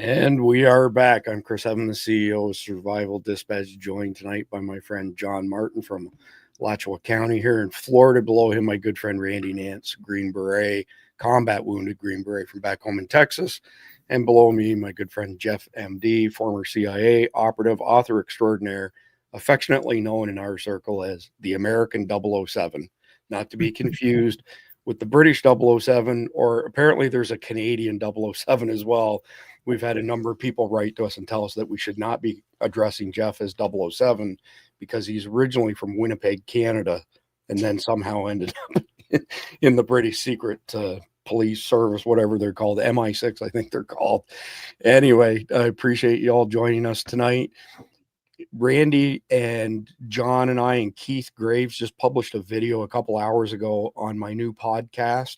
And we are back. I'm Chris Evan, the CEO of Survival Dispatch, joined tonight by my friend John Martin from Alachua County here in Florida. Below him, my good friend Randy Nance, Green Beret, combat wounded Green Beret from back home in Texas. And below me, my good friend Jeff MD, former CIA operative, author extraordinaire, affectionately known in our circle as the American 007, not to be confused with the British 007, or apparently there's a Canadian 007 as well. We've had a number of people write to us and tell us that we should not be addressing Jeff as 007 because he's originally from Winnipeg, Canada, and then somehow ended up in the British Secret Police Service, whatever they're called, MI6, I think they're called. Anyway, I appreciate you all joining us tonight. Randy and John and I and Keith Graves just published a video a couple hours ago on my new podcast.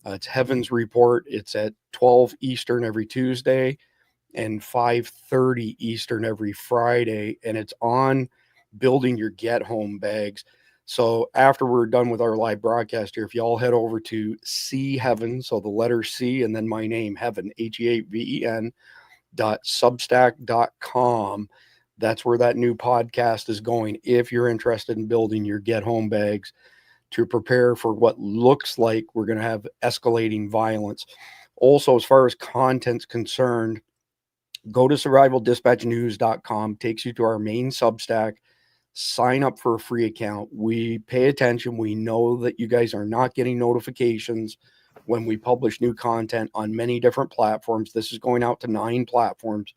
It's Heaven's Report. It's at 12 Eastern every Tuesday and 5:30 Eastern every Friday, and it's on building your get home bags. So after we're done with our live broadcast here, if y'all head over to C Heaven, so the letter C and then my name, Heaven, HEAVEN.substack.com, that's where that new podcast is going. If you're interested in building your get home bags to prepare for what looks like we're going to have escalating violence. Also, as far as content's concerned, go to survivaldispatchnews.com, takes you to our main Substack. Sign up for a free account. We pay attention. We know that you guys are not getting notifications when we publish new content on many different platforms. This is going out to 9 platforms.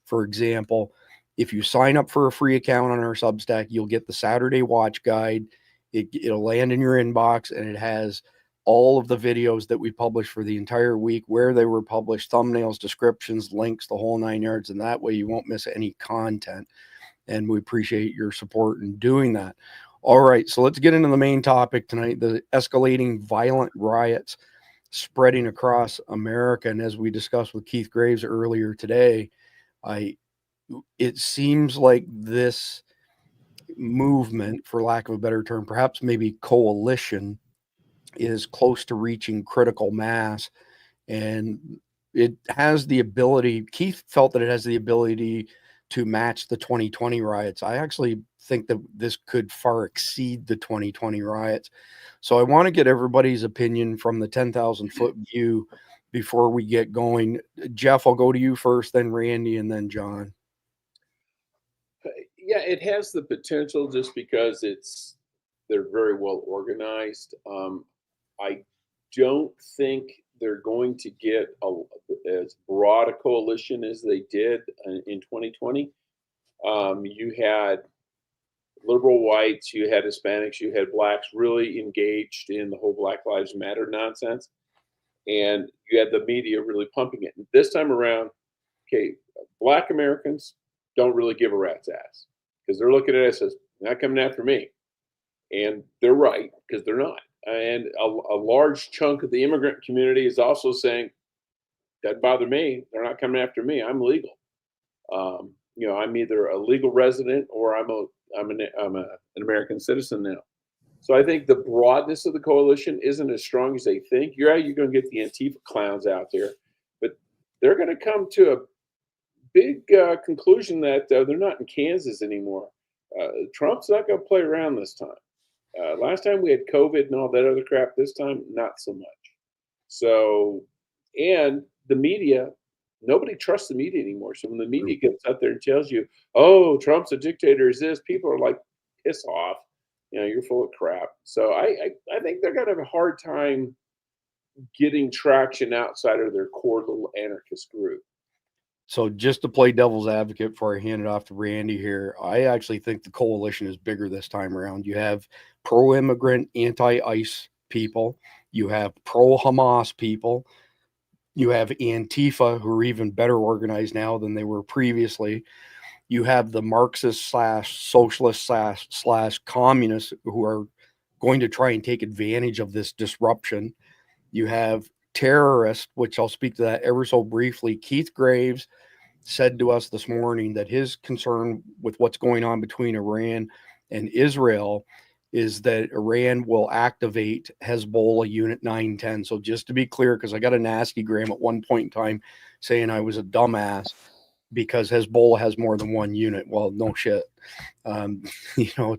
For example, if you sign up for a free account on our Substack, you'll get the Saturday Watch Guide. It'll land in your inbox, and it has all of the videos that we published for the entire week, where they were published, thumbnails, descriptions, links, the whole 9 yards. And that way you won't miss any content. And we appreciate your support in doing that. All right, so let's get into the main topic tonight, the escalating violent riots spreading across America. And as we discussed with Keith Graves earlier today, it seems like this movement, for lack of a better term, perhaps maybe coalition, is close to reaching critical mass. And it has the ability, Keith felt that it has the ability to match the 2020 riots. I actually think that this could far exceed the 2020 riots. So I want to get everybody's opinion from the 10,000 foot view before we get going. Jeff, I'll go to you first, then Randy, and then John. Yeah, it has the potential just because they're very well organized. I don't think they're going to get as broad a coalition as they did in 2020. You had liberal whites, you had Hispanics, you had blacks really engaged in the whole Black Lives Matter nonsense, and you had the media really pumping it. And this time around, okay, Black Americans don't really give a rat's ass because they're looking at us as not coming after me, and they're right because they're not. And a large chunk of the immigrant community is also saying, doesn't bother me. They're not coming after me. I'm legal. I'm either a legal resident or I'm an American citizen now. So I think the broadness of the coalition isn't as strong as they think. You're going to get the Antifa clowns out there, but they're going to come to a big conclusion that they're not in Kansas anymore. Trump's not going to play around this time. Last time we had COVID and all that other crap. This time, not so much. So, and the media, nobody trusts the media anymore. So when the media gets out there and tells you, "Oh, Trump's a dictator," is this? People are like, "Piss off! You're full of crap." So I think they're going to have a hard time getting traction outside of their core little anarchist group. So just to play devil's advocate before I hand it off to Randy here, I actually think the coalition is bigger this time around. You have pro-immigrant, anti-ICE people. You have pro-Hamas people. You have Antifa, who are even better organized now than they were previously. You have the Marxist slash socialist slash communists who are going to try and take advantage of this disruption. You have terrorists, which I'll speak to that ever so briefly. Keith Graves said to us this morning that his concern with what's going on between Iran and Israel is that Iran will activate Hezbollah Unit 910. So just to be clear, because I got a nasty gram at one point in time saying I was a dumbass because Hezbollah has more than one unit. Well, no shit. Hezbollah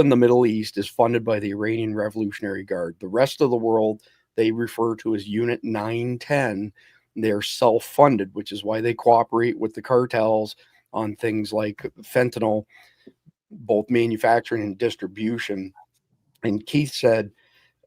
in the Middle East is funded by the Iranian Revolutionary Guard. The rest of the world, they refer to as Unit 910. They're self-funded, which is why they cooperate with the cartels on things like fentanyl, both manufacturing and distribution. And Keith said,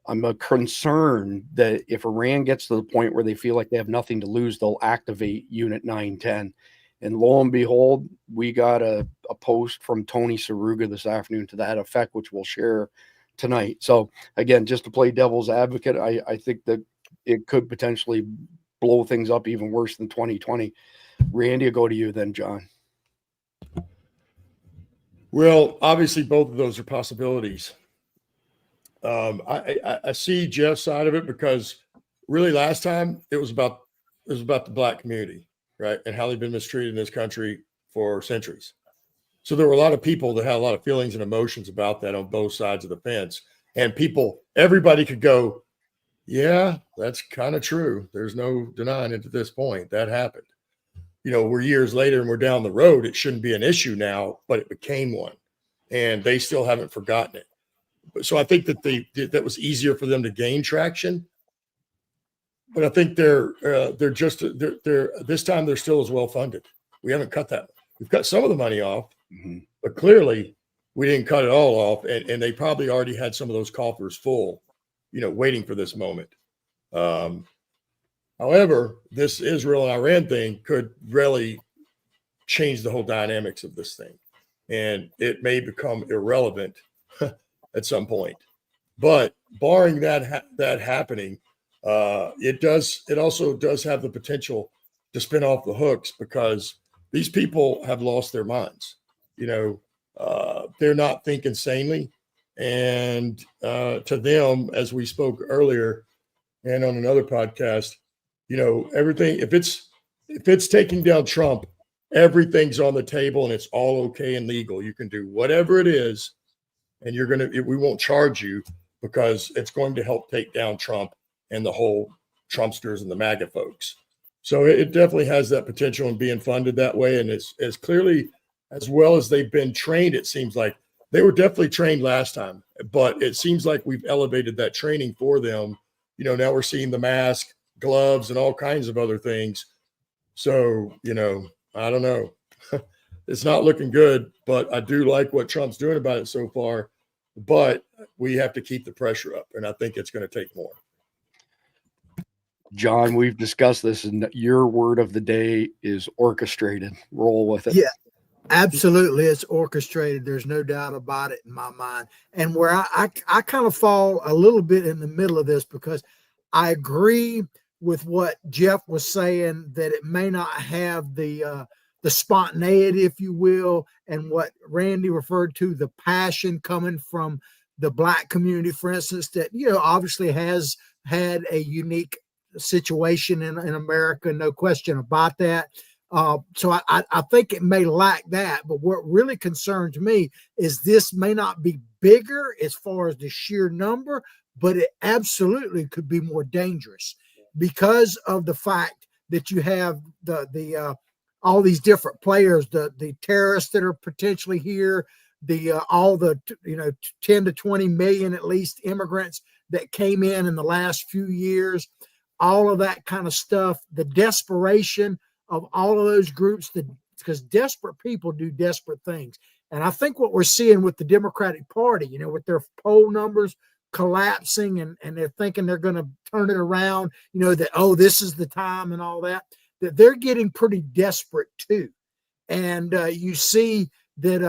I'm concerned that if Iran gets to the point where they feel like they have nothing to lose, they'll activate Unit 910. And lo and behold, we got a post from Tony Saruga this afternoon to that effect, which we'll share tonight. So again, just to play devil's advocate, I think that it could potentially blow things up even worse than 2020. Randy, I'll go to you then, John. Well, obviously, both of those are possibilities. I see Jeff's side of it because really last time it was about the Black community, right, and how they've been mistreated in this country for centuries. So there were a lot of people that had a lot of feelings and emotions about that on both sides of the fence, and everybody could go, yeah, that's kind of true. There's no denying it at this point. That happened. We're years later and we're down the road. It shouldn't be an issue now, but it became one, and they still haven't forgotten it. So I think that that was easier for them to gain traction. But I think they're this time they're still as well funded. We haven't cut that. We've cut some of the money off, but clearly we didn't cut it all off, and they probably already had some of those coffers full, waiting for this moment. However, this Israel and Iran thing could really change the whole dynamics of this thing, and it may become irrelevant at some point. But barring that happening, it also does have the potential to spin off the hooks because these people have lost their minds. They're not thinking sanely, and to them, as we spoke earlier and on another podcast, everything, if it's taking down Trump, everything's on the table and it's all okay and legal. You can do whatever it is, and we won't charge you because it's going to help take down Trump and the whole Trumpsters and the MAGA folks. So it definitely has that potential in being funded that way. And it's as clearly as well as they've been trained, it seems like they were definitely trained last time, but it seems like we've elevated that training for them. Now we're seeing the mask, gloves, and all kinds of other things. So, I don't know. It's not looking good, but I do like what Trump's doing about it so far. But we have to keep the pressure up, and I think it's going to take more. John, we've discussed this, and your word of the day is orchestrated. Roll with it. Yeah, absolutely. It's orchestrated. There's no doubt about it in my mind. And where I kind of fall a little bit in the middle of this because I agree with what Jeff was saying, that it may not have the spontaneity, if you will, and what Randy referred to, the passion coming from the Black community, for instance, that, obviously has had a unique situation in America, no question about that. So I think it may lack that, but what really concerns me is this may not be bigger as far as the sheer number, but it absolutely could be more dangerous because of the fact that you have the all these different players, the terrorists that are potentially here, all the 10 to 20 million at least immigrants that came in the last few years, all of that kind of stuff, the desperation of all of those groups, because desperate people do desperate things. And I think what we're seeing with the Democratic Party, with their poll numbers collapsing and they're thinking they're going to turn it around, that, this is the time and all that they're getting pretty desperate too. And you see that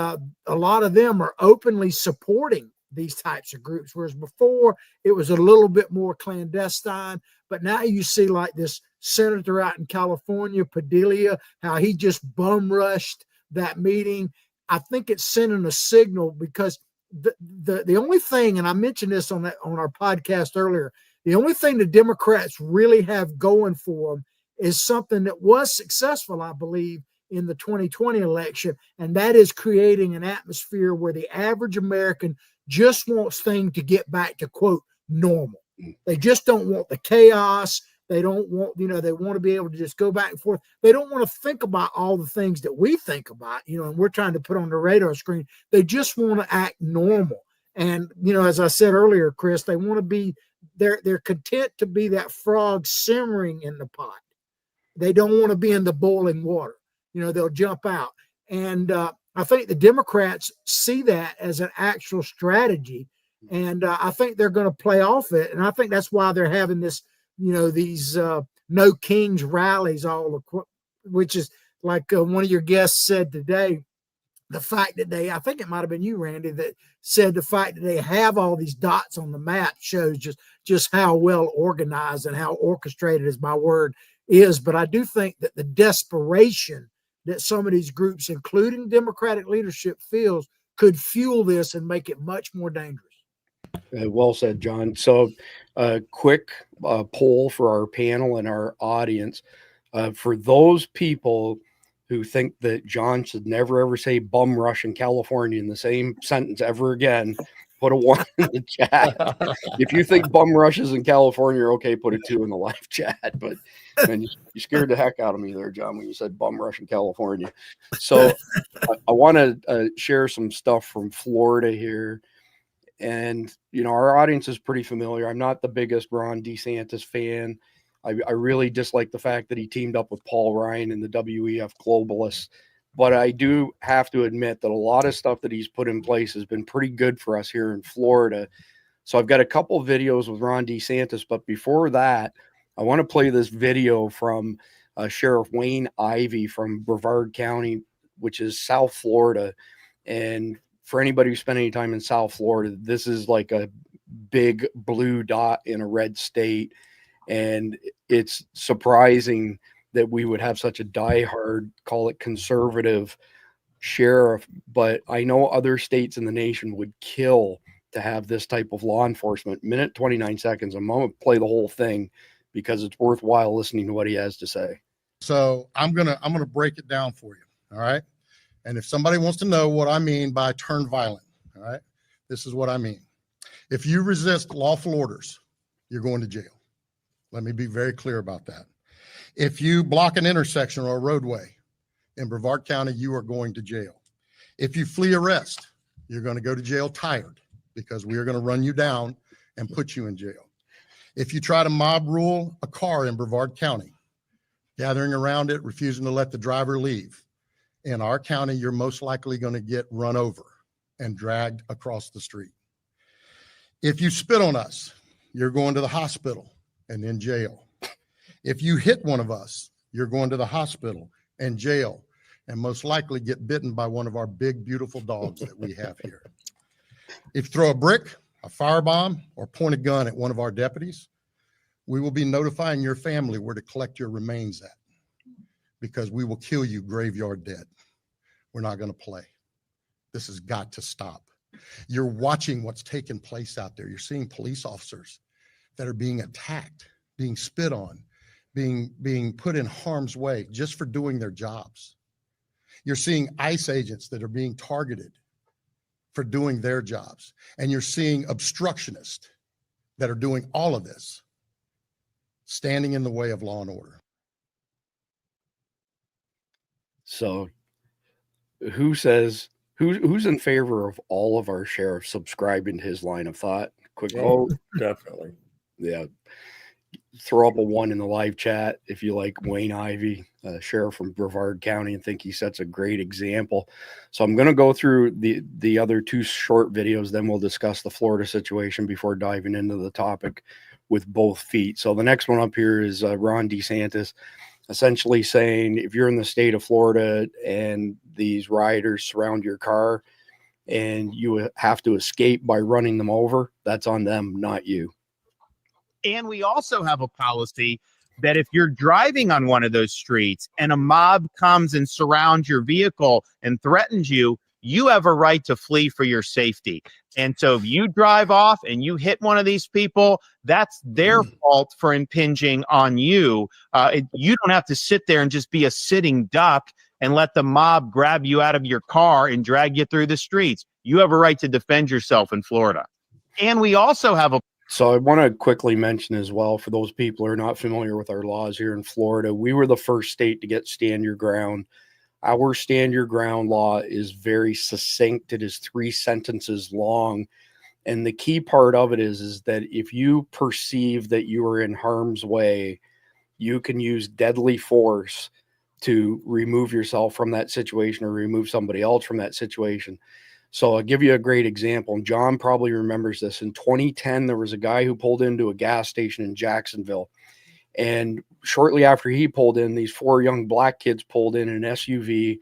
a lot of them are openly supporting these types of groups, whereas before it was a little bit more clandestine. But now you see like this senator out in California, Padilla, how he just bum rushed that meeting. I think it's sending a signal because the only thing, and I mentioned this on our podcast earlier, the only thing the Democrats really have going for them is something that was successful, I believe, in the 2020 election, and that is creating an atmosphere where the average American just wants things to get back to quote normal. They just don't want the chaos. They don't want, they want to be able to just go back and forth. They don't want to think about all the things that we think about, and we're trying to put on the radar screen. They just want to act normal. And, as I said earlier, Chris, they want to be, they're content to be that frog simmering in the pot. They don't want to be in the boiling water. They'll jump out. And I think the Democrats see that as an actual strategy. And I think they're going to play off it. And I think that's why they're having this, these No Kings rallies, which is like one of your guests said today, the fact that I think it might've been you, Randy, that said the fact that they have all these dots on the map shows just how well organized and how orchestrated, is my word, is. But I do think that the desperation that some of these groups, including Democratic leadership, feels could fuel this and make it much more dangerous. Well said, John. So a quick poll for our panel and our audience. For those people who think that John should never, ever say bum rush in California in the same sentence ever again, put a 1 in the chat. If you think bum rushes in California are okay, put a 2 in the live chat. But man, you scared the heck out of me there, John, when you said bum rush in California. So I want to share some stuff from Florida here. And, our audience is pretty familiar. I'm not the biggest Ron DeSantis fan. I really dislike the fact that he teamed up with Paul Ryan and the WEF globalists. But I do have to admit that a lot of stuff that he's put in place has been pretty good for us here in Florida. So I've got a couple of videos with Ron DeSantis. But before that, I want to play this video from Sheriff Wayne Ivey from Brevard County, which is South Florida. And for anybody who spent any time in South Florida, this is like a big blue dot in a red state. And it's surprising that we would have such a diehard, call it conservative sheriff. But I know other states in the nation would kill to have this type of law enforcement. Minute 29 seconds. I'm going to play the whole thing because it's worthwhile listening to what he has to say. So I'm gonna break it down for you. All right. And if somebody wants to know what I mean by turn violent, all right, this is what I mean. If you resist lawful orders, you're going to jail. Let me be very clear about that. If you block an intersection or a roadway in Brevard County, you are going to jail. If you flee arrest, you're going to go to jail tired because we are going to run you down and put you in jail. If you try to mob rule a car in Brevard County, gathering around it, refusing to let the driver leave, in our county, you're most likely going to get run over and dragged across the street. If you spit on us, you're going to the hospital and in jail. If you hit one of us, you're going to the hospital and jail, and most likely get bitten by one of our big, beautiful dogs that we have here. If you throw a brick, a firebomb, or point a gun at one of our deputies, we will be notifying your family where to collect your remains at, because we will kill you graveyard dead. We're not going to play. This has got to stop. You're watching what's taking place out there. You're seeing police officers that are being attacked, being spit on, being put in harm's way just for doing their jobs. You're seeing ICE agents that are being targeted for doing their jobs. And you're seeing obstructionists that are doing all of this, standing in the way of law and order. So who's in favor of all of our sheriffs subscribing to his line of thought? Quick vote. Definitely. Yeah. Throw up a 1 in the live chat if you like Wayne Ivey, sheriff from Brevard County, and think he sets a great example. So I'm going to go through the other 2 short videos, then we'll discuss the Florida situation before diving into the topic with both feet. So the next one up here is Ron DeSantis essentially saying, if you're in the state of Florida and these rioters surround your car and you have to escape by running them over, that's on them, not you. And we also have a policy that if you're driving on one of those streets and a mob comes and surrounds your vehicle and threatens you, you have a right to flee for your safety. And so if you drive off and you hit one of these people, that's their fault for impinging on you. You don't have to sit there and just be a sitting duck and let the mob grab you out of your car and drag you through the streets. you have a right to defend yourself in Florida. And we also have a So I want to quickly mention as well, for those people who are not familiar with our laws here in Florida, we were the first state to get stand your ground. Our stand your ground law is very succinct. It is 3 sentences long. And the key part of it is that if you perceive that you are in harm's way, you can use deadly force to remove yourself from that situation or remove somebody else from that situation. So I'll give you a great example. And John probably remembers this. In 2010, there was a guy who pulled into a gas station in Jacksonville. And shortly after he pulled in, these 4 young black kids pulled in an SUV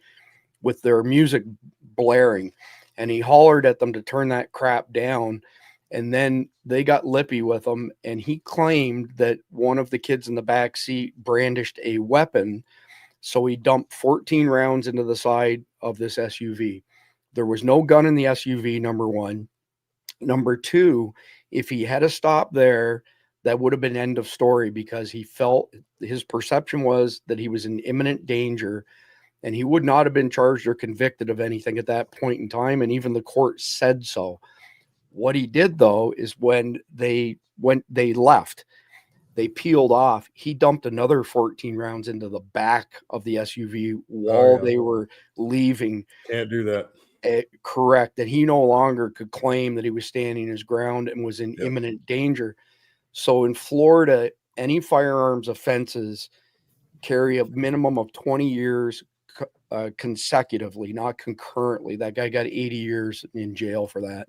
with their music blaring. And he hollered at them to turn that crap down. And then they got lippy with him. And he claimed that one of the kids in the back seat brandished a weapon. So he dumped 14 rounds into the side of this SUV. There was no gun in the SUV, number one. Number two, if he had stopped there, that would have been end of story, because he felt, his perception was that he was in imminent danger, and he would not have been charged or convicted of anything at that point in time. And even the court said so. What he did, though, is when they left, they peeled off, he dumped another 14 rounds into the back of the SUV while they were leaving. Can't do that. Correct. That he no longer could claim that he was standing his ground and was in Yep. imminent danger. So in Florida, any firearms offenses carry a minimum of 20 years consecutively, not concurrently. That guy got 80 years in jail for that.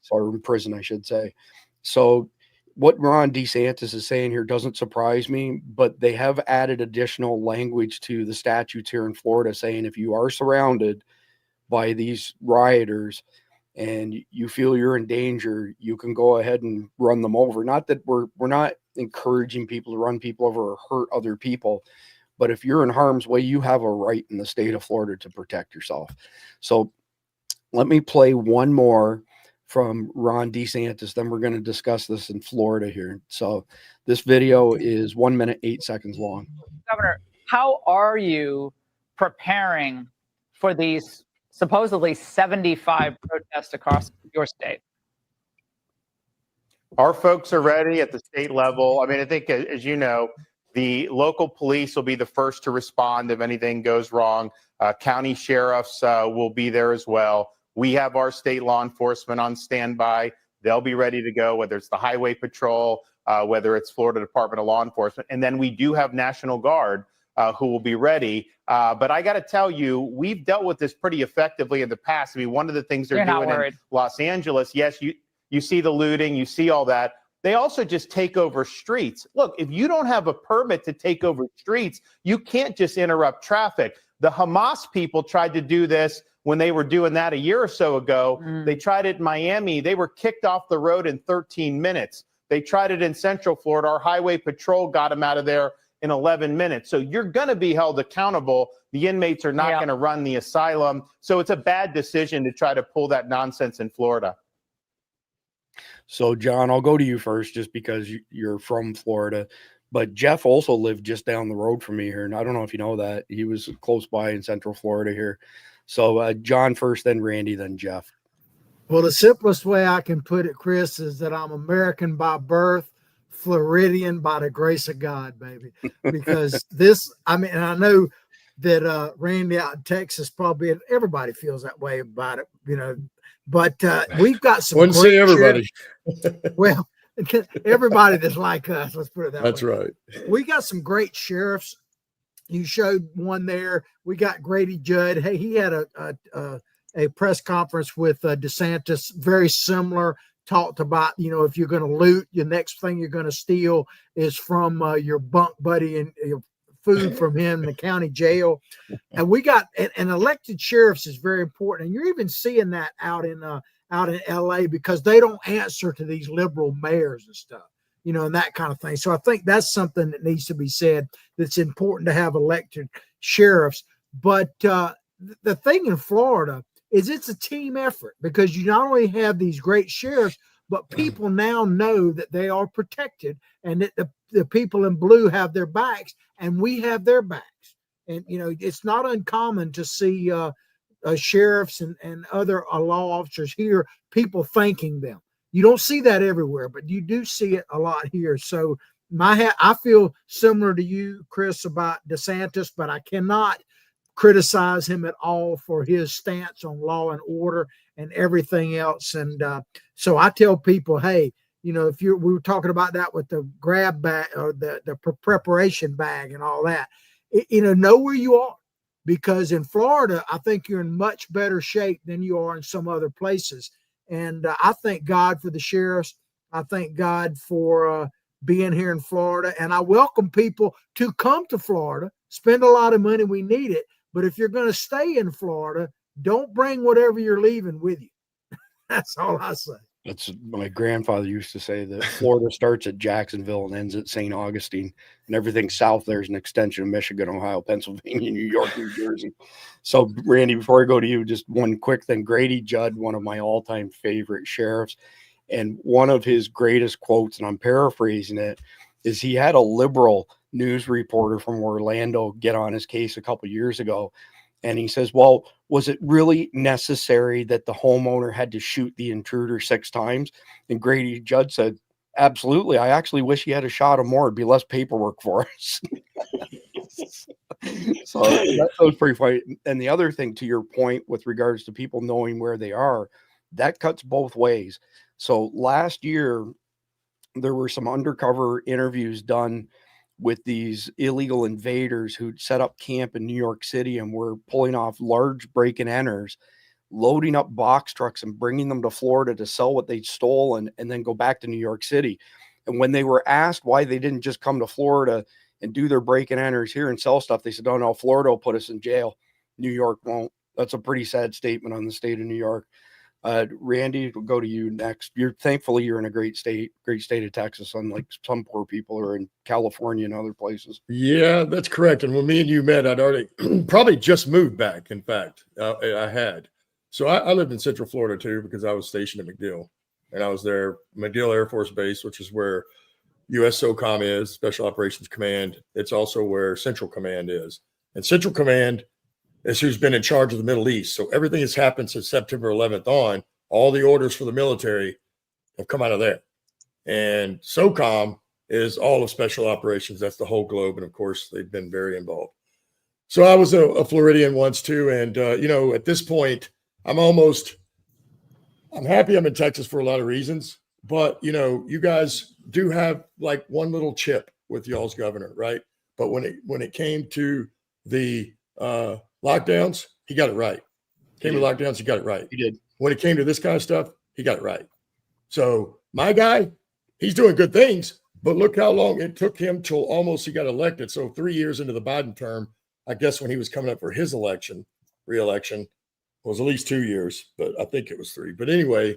Or in prison, I should say. So what Ron DeSantis is saying here doesn't surprise me, but they have added additional language to the statutes here in Florida saying if you are surrounded by these rioters and you feel you're in danger, you can go ahead and run them over. Not that we're not encouraging people to run people over or hurt other people, but if you're in harm's way, you have a right in the state of Florida to protect yourself. So let me play one more from Ron DeSantis, then we're going to discuss this in Florida here. So this video is 1 minute, 8 seconds long. Governor, how are you preparing for these supposedly 75 protests across your state? Our folks are ready at the state level. I mean, I think, as you know, the local police will be the first to respond if anything goes wrong. County sheriffs will be there as well. We have our state law enforcement on standby. They'll be ready to go, whether it's the Highway Patrol, whether it's Florida Department of Law Enforcement. And then we do have National Guard who will be ready. But I got to tell you, we've dealt with this pretty effectively in the past. I mean, one of the things they're doing in Los Angeles, yes, you see the looting, you see all that. They also just take over streets. Look, if you don't have a permit to take over streets, you can't just interrupt traffic. The Hamas people tried to do this when they were doing that a year or so ago. They tried it in Miami. They were kicked off the road in 13 minutes. They tried it in Central Florida. Our Highway Patrol got them out of there in 11 minutes. So you're going to be held accountable. The inmates are not going to run the asylum. So it's a bad decision to try to pull that nonsense in Florida. So, John, I'll go to you first just because you're from Florida. But Jeff also lived just down the road from me here. And I don't know if you know that. He was close by in Central Florida here. So, John first, then Randy, then Jeff. Well, the simplest way I can put it, Chris, is that I'm American by birth, Floridian by the grace of God, baby. Because this, I mean, and I know that Randy out in Texas, probably everybody feels that way about it, you know. But we've got some. Wouldn't say everybody. Well, everybody that's like us, let's put it that way. That's right. We got some great sheriffs. You showed one there. We got Grady Judd. Hey, he had a press conference with DeSantis, very similar. Talked about, you know, if you're going to loot, your next thing you're going to steal is from your bunk buddy and your food from him in the county jail. And we got and elected sheriffs is very important. And you're even seeing that out in LA because they don't answer to these liberal mayors and stuff, you know, and that kind of thing. So I think that's something that needs to be said, that's important to have elected sheriffs. But the thing in Florida is it's a team effort because you not only have these great sheriffs, but people now know that they are protected and that the people in blue have their backs and we have their backs. And, you know, it's not uncommon to see sheriffs and other law officers hear people thanking them. You don't see that everywhere, but you do see it a lot here. So I feel similar to you, Chris, about DeSantis, but I cannot criticize him at all for his stance on law and order and everything else. And so I tell people, hey, you know, we were talking about that with the grab bag or the preparation bag and all that, know where you are, because in Florida, I think you're in much better shape than you are in some other places. And I thank God for the sheriffs. I thank God for being here in Florida. And I welcome people to come to Florida, spend a lot of money. We need it. But if you're going to stay in Florida, don't bring whatever you're leaving with you. That's all I say. That's my grandfather used to say that Florida starts at Jacksonville and ends at St. Augustine, and everything south there is an extension of Michigan, Ohio, Pennsylvania, New York, New Jersey. So, Randy, before I go to you, just one quick thing. Grady Judd, one of my all-time favorite sheriffs, and one of his greatest quotes, and I'm paraphrasing it, is he had a liberal news reporter from Orlando get on his case a couple years ago. And he says, well, was it really necessary that the homeowner had to shoot the intruder 6 times? And Grady Judd said, absolutely. I actually wish he had a shot of more. It'd be less paperwork for us. So that was pretty funny. And the other thing, to your point, with regards to people knowing where they are, that cuts both ways. So last year, there were some undercover interviews done with these illegal invaders who'd set up camp in New York City and were pulling off large break and enters, loading up box trucks and bringing them to Florida to sell what they'd stolen and then go back to New York City. And when they were asked why they didn't just come to Florida and do their break and enters here and sell stuff, they said, oh no, Florida will put us in jail. New York won't. That's a pretty sad statement on the state of New York. Randy, we'll go to you next. Thankfully you're in a great state of Texas, unlike some poor people are in California and other places. Yeah, that's correct. And when me and you met, I'd already probably just moved back. In fact, I had. So I lived in Central Florida too, because I was stationed at MacDill, and I was there, MacDill Air Force Base, which is where U.S. SOCOM is, Special Operations Command. It's also where Central Command is. And Central Command is who's been in charge of the Middle East. So everything that's happened since September 11th on, all the orders for the military have come out of there. And SOCOM is all of Special Operations. That's the whole globe. And of course, they've been very involved. So I was a Floridian once too. And, at this point, I'm happy I'm in Texas for a lot of reasons. But, you guys do have like one little chip with y'all's governor, right? But when it came to the lockdowns, he got it right. Came to lockdowns, he got it right. He did. When it came to this kind of stuff, he got it right. So my guy, he's doing good things, but look how long it took him till almost he got elected. So 3 years into the Biden term, I guess when he was coming up for his re-election, was at least 2 years, but I think it was 3. But anyway,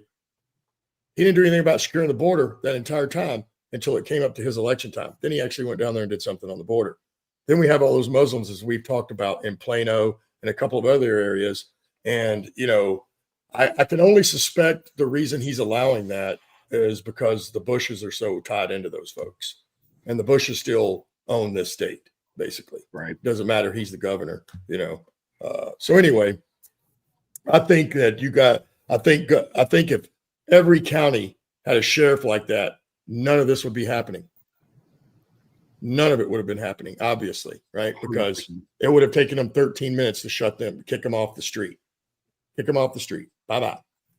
he didn't do anything about securing the border that entire time until it came up to his election time. Then he actually went down there and did something on the border. Then we have all those Muslims, as we've talked about, in Plano and a couple of other areas. And, I can only suspect the reason he's allowing that is because the Bushes are so tied into those folks. And the Bushes still own this state, basically. Right. Doesn't matter. He's the governor, So anyway, I think that I think if every county had a sheriff like that, none of this would be happening. None of it would have been happening, obviously, right? Because it would have taken them 13 minutes to kick them off the street. Bye-bye.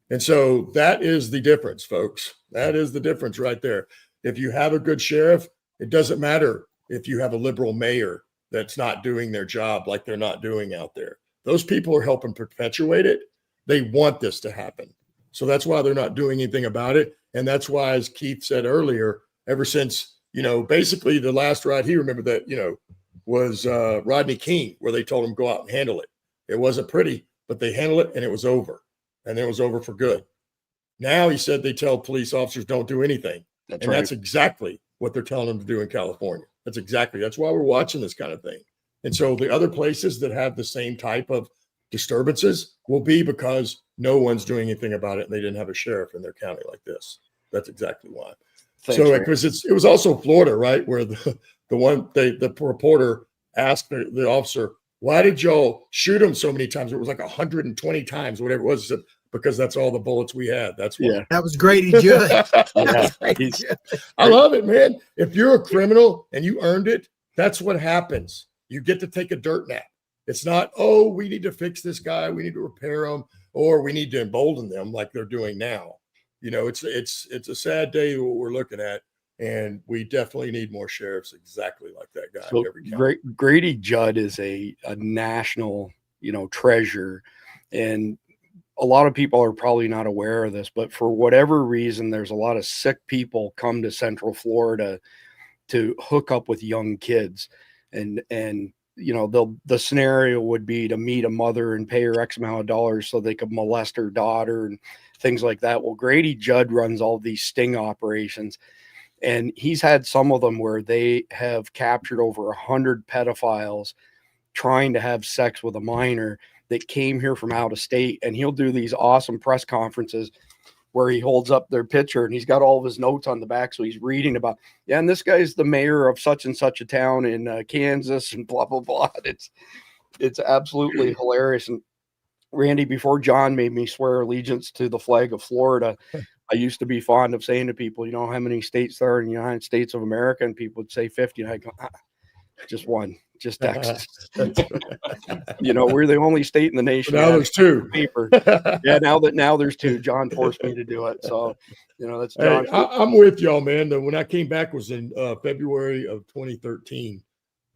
And so that is the difference, folks. That is the difference right there. If you have a good sheriff, it doesn't matter if you have a liberal mayor that's not doing their job like they're not doing out there. Those people are helping perpetuate it. They want this to happen. So that's why they're not doing anything about it. And that's why, as Keith said earlier, ever since, basically the last ride he remembered that, was Rodney King, where they told him go out and handle it. It wasn't pretty, but they handled it and it was over. And it was over for good. Now he said they tell police officers don't do anything. That's and right. That's exactly what they're telling them to do in California. That's why we're watching this kind of thing. And so the other places that have the same type of disturbances will be because no one's doing anything about it and they didn't have a sheriff in their county like this. That's exactly why. Thanks, So Randy. because it was also Florida, right, where the reporter asked the officer, Why did y'all shoot him so many times? It was like 120 times, whatever it was. He said, because that's all the bullets we had. That's why. Yeah. That was Grady Judd. That Yeah, was Grady he's- Judd. I love it, man. If you're a criminal and you earned it, that's what happens. You get to take a dirt nap. It's not, oh, we need to fix this guy, we need to repair him, or we need to embolden them like they're doing now. You know, it's a sad day what we're looking at, and we definitely need more sheriffs exactly like that guy. in So every county. Grady Judd is a national, treasure, and a lot of people are probably not aware of this, but for whatever reason, there's a lot of sick people come to Central Florida to hook up with young kids, and the scenario would be to meet a mother and pay her X amount of dollars so they could molest her daughter and things like that. Well, Grady Judd runs all these sting operations, and he's had some of them where they have captured over 100 pedophiles trying to have sex with a minor that came here from out of state. And he'll do these awesome press conferences where he holds up their picture and he's got all of his notes on the back. So he's reading about, yeah, and this guy's the mayor of such and such a town in Kansas and blah, blah, blah. It's absolutely hilarious. And Randy, before John made me swear allegiance to the flag of Florida, I used to be fond of saying to people, you know how many states there are in the United States of America? And people would say 50. And I go, just one, just Texas. We're the only state in the nation. Now that there's two. has paper. Yeah, now there's two. John forced me to do it. So, that's Hey, John. I'm with y'all, man. When I came back was in February of 2013,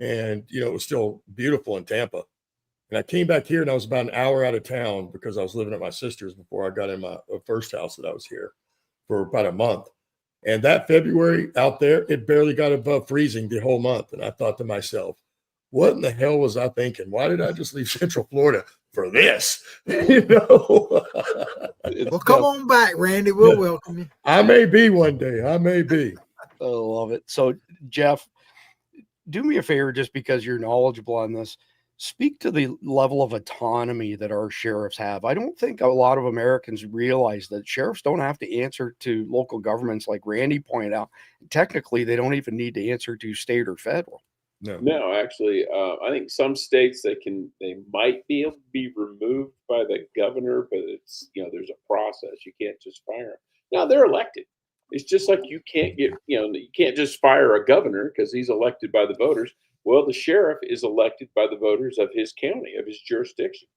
and it was still beautiful in Tampa. And I came back here, and I was about an hour out of town because I was living at my sister's before I got in my first house that I was here for about a month. And that February out there, it barely got above freezing the whole month. And I thought to myself, what in the hell was I thinking? Why did I just leave Central Florida for this? Well, come on back, Randy. We'll welcome you. I may be one day. I may be. I love it. So, Jeff, do me a favor, just because you're knowledgeable on this. Speak to the level of autonomy that our sheriffs have. I don't think a lot of Americans realize that sheriffs don't have to answer to local governments, like Randy pointed out. Technically, they don't even need to answer to state or federal. No, actually, I think some states they might be able to be removed by the governor, but it's there's a process. You can't just fire them. No, they're elected. It's just like you can't you can't just fire a governor because he's elected by the voters. Well, the sheriff is elected by the voters of his county, of his jurisdiction.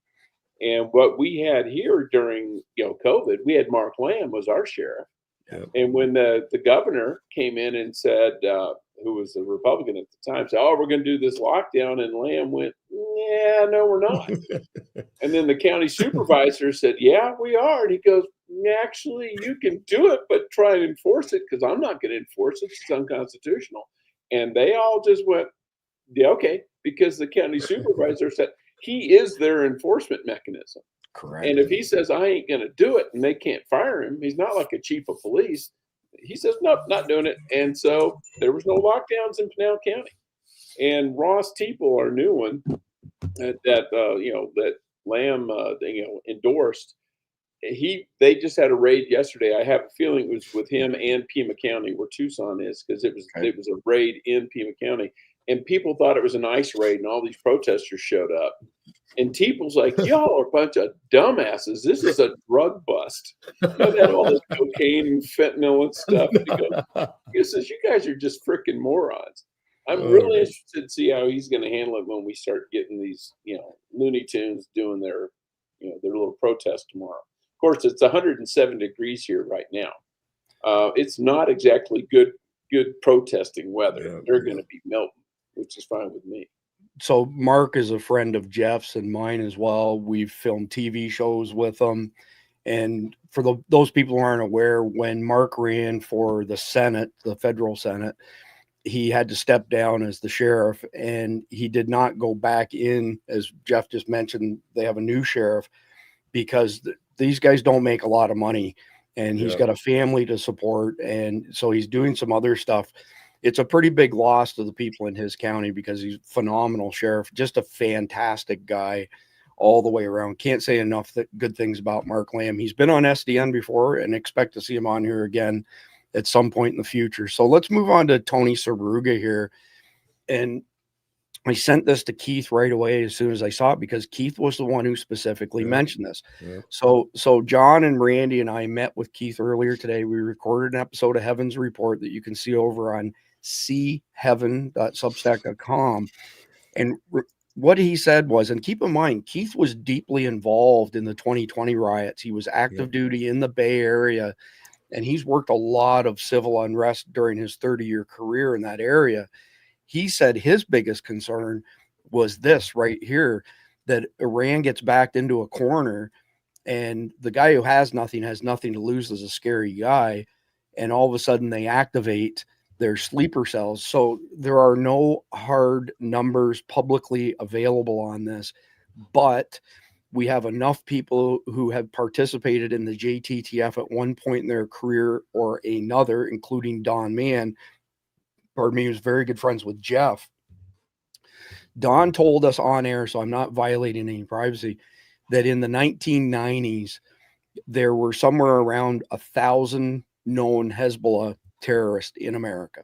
And what we had here during COVID, we had Mark Lamb was our sheriff. Yeah. And when the governor came in and said, who was a Republican at the time, said, "Oh, we're going to do this lockdown," and Lamb went, "Yeah, no, we're not." And then the county supervisor said, "Yeah, we are." And he goes, "Actually, you can do it, but try and enforce it, because I'm not going to enforce it. It's unconstitutional." And they all just went, "Yeah, okay," because the county supervisor said he is their enforcement mechanism. Correct. And if he says, "I ain't going to do it," and they can't fire him, he's not like a chief of police. He says, "Nope, not doing it." And so there was no lockdowns in Pinal County. And Ross Teeple, our new one, that Lamb endorsed, they just had a raid yesterday. I have a feeling it was with him and Pima County, where Tucson is, because it was a raid in Pima County. And people thought it was an ICE raid, and all these protesters showed up. And Teeple's like, "Y'all are a bunch of dumbasses. This is a drug bust." They had all this cocaine and fentanyl and stuff. He says, "You guys are just freaking morons." I'm really interested to see how he's going to handle it when we start getting these, Looney Tunes doing their little protest tomorrow. Of course, it's 107 degrees here right now. It's not exactly good protesting weather. Yeah, They're going to be melting, which is fine with me. So Mark is a friend of Jeff's and mine as well. We've filmed TV shows with him. And for those people who aren't aware, when Mark ran for the Senate, the federal Senate, he had to step down as the sheriff, and he did not go back in. As Jeff just mentioned, they have a new sheriff because these guys don't make a lot of money, and he's got a family to support. And so he's doing some other stuff. It's a pretty big loss to the people in his county because he's a phenomenal sheriff, just a fantastic guy all the way around. Can't say enough good things about Mark Lamb. He's been on SDN before, and expect to see him on here again at some point in the future. So let's move on to Tony Saruga here. And I sent this to Keith right away as soon as I saw it, because Keith was the one who specifically Yeah. mentioned this. Yeah. So John and Randy and I met with Keith earlier today. We recorded an episode of Heaven's Report that you can see over on cheaven.substack.com. And what he said was, and keep in mind, Keith was deeply involved in the 2020 riots. He was active duty in the Bay Area, and he's worked a lot of civil unrest during his 30-year career in that area. He said his biggest concern was this right here, that Iran gets backed into a corner, and the guy who has nothing to lose as a scary guy. And all of a sudden they activate their sleeper cells. So there are no hard numbers publicly available on this, but we have enough people who have participated in the JTTF at one point in their career or another, including Don Mann. Pardon me, he was very good friends with Jeff. Don told us on air, so I'm not violating any privacy, that in the 1990s, there were somewhere around 1,000 known Hezbollah terrorists in America.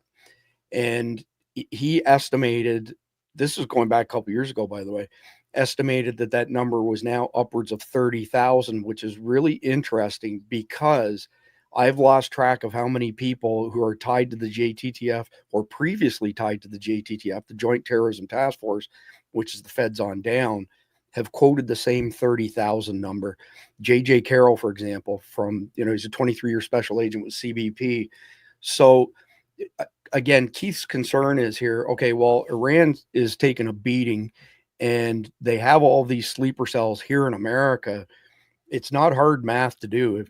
And he estimated, this is going back a couple years ago, by the way, estimated that number was now upwards of 30,000, which is really interesting because I've lost track of how many people who are tied to the JTTF or previously tied to the JTTF, the Joint Terrorism Task Force, which is the feds on down, have quoted the same 30,000 number. J.J. Carroll, for example, from, he's a 23-year special agent with CBP. So again, Keith's concern is here, okay, well, Iran is taking a beating and they have all these sleeper cells here in America. It's not hard math to do.